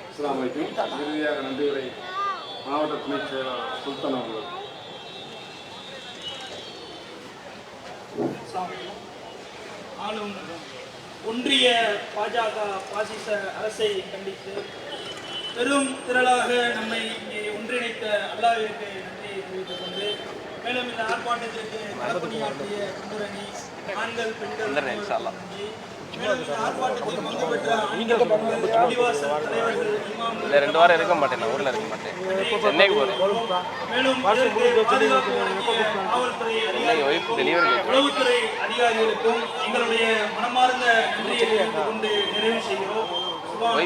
அஸ்ஸலாமு அலைக்கும். இறுதியாக நன்றிகளை மாவட்ட துணை செயலாளர் சுல்தான் அவர்கள். ஆளும் ஒன்றிய பாஜக பாசிச அரசை கண்டித்து பெரும் திரளாக நம்மை இங்கே ஒன்றிணைத்த அல்லாஹ்விற்கு நன்றி தெரிவித்துக் கொண்டு, மேலும் இந்த ஆர்ப்பாட்டத்திற்கு களப்பணியாற்றிய கும்பரணி ஆண்கள் பெண்கள் நன்றி. மேலும் இந்த ஆர்ப்பாட்டத்தில் பங்கு பெற்ற ஆதிவாசி தலைவர்கள் இமாம்கள் 2 வாரம் இருக்க மாட்டேன், நான் ஊர்ல இருக்க மாட்டேன், சென்னைக்கு போறேன். மேலும் பாதுகாப்பு வழங்கிய காவல்துறை அதிகாரிகள், உளவுத்துறை அதிகாரிகளுக்கும் எங்களுடைய மனமார்ந்த நன்றியை தெரிவித்துக் கொண்டு நிறைவு செய்கிறோம். சுபான்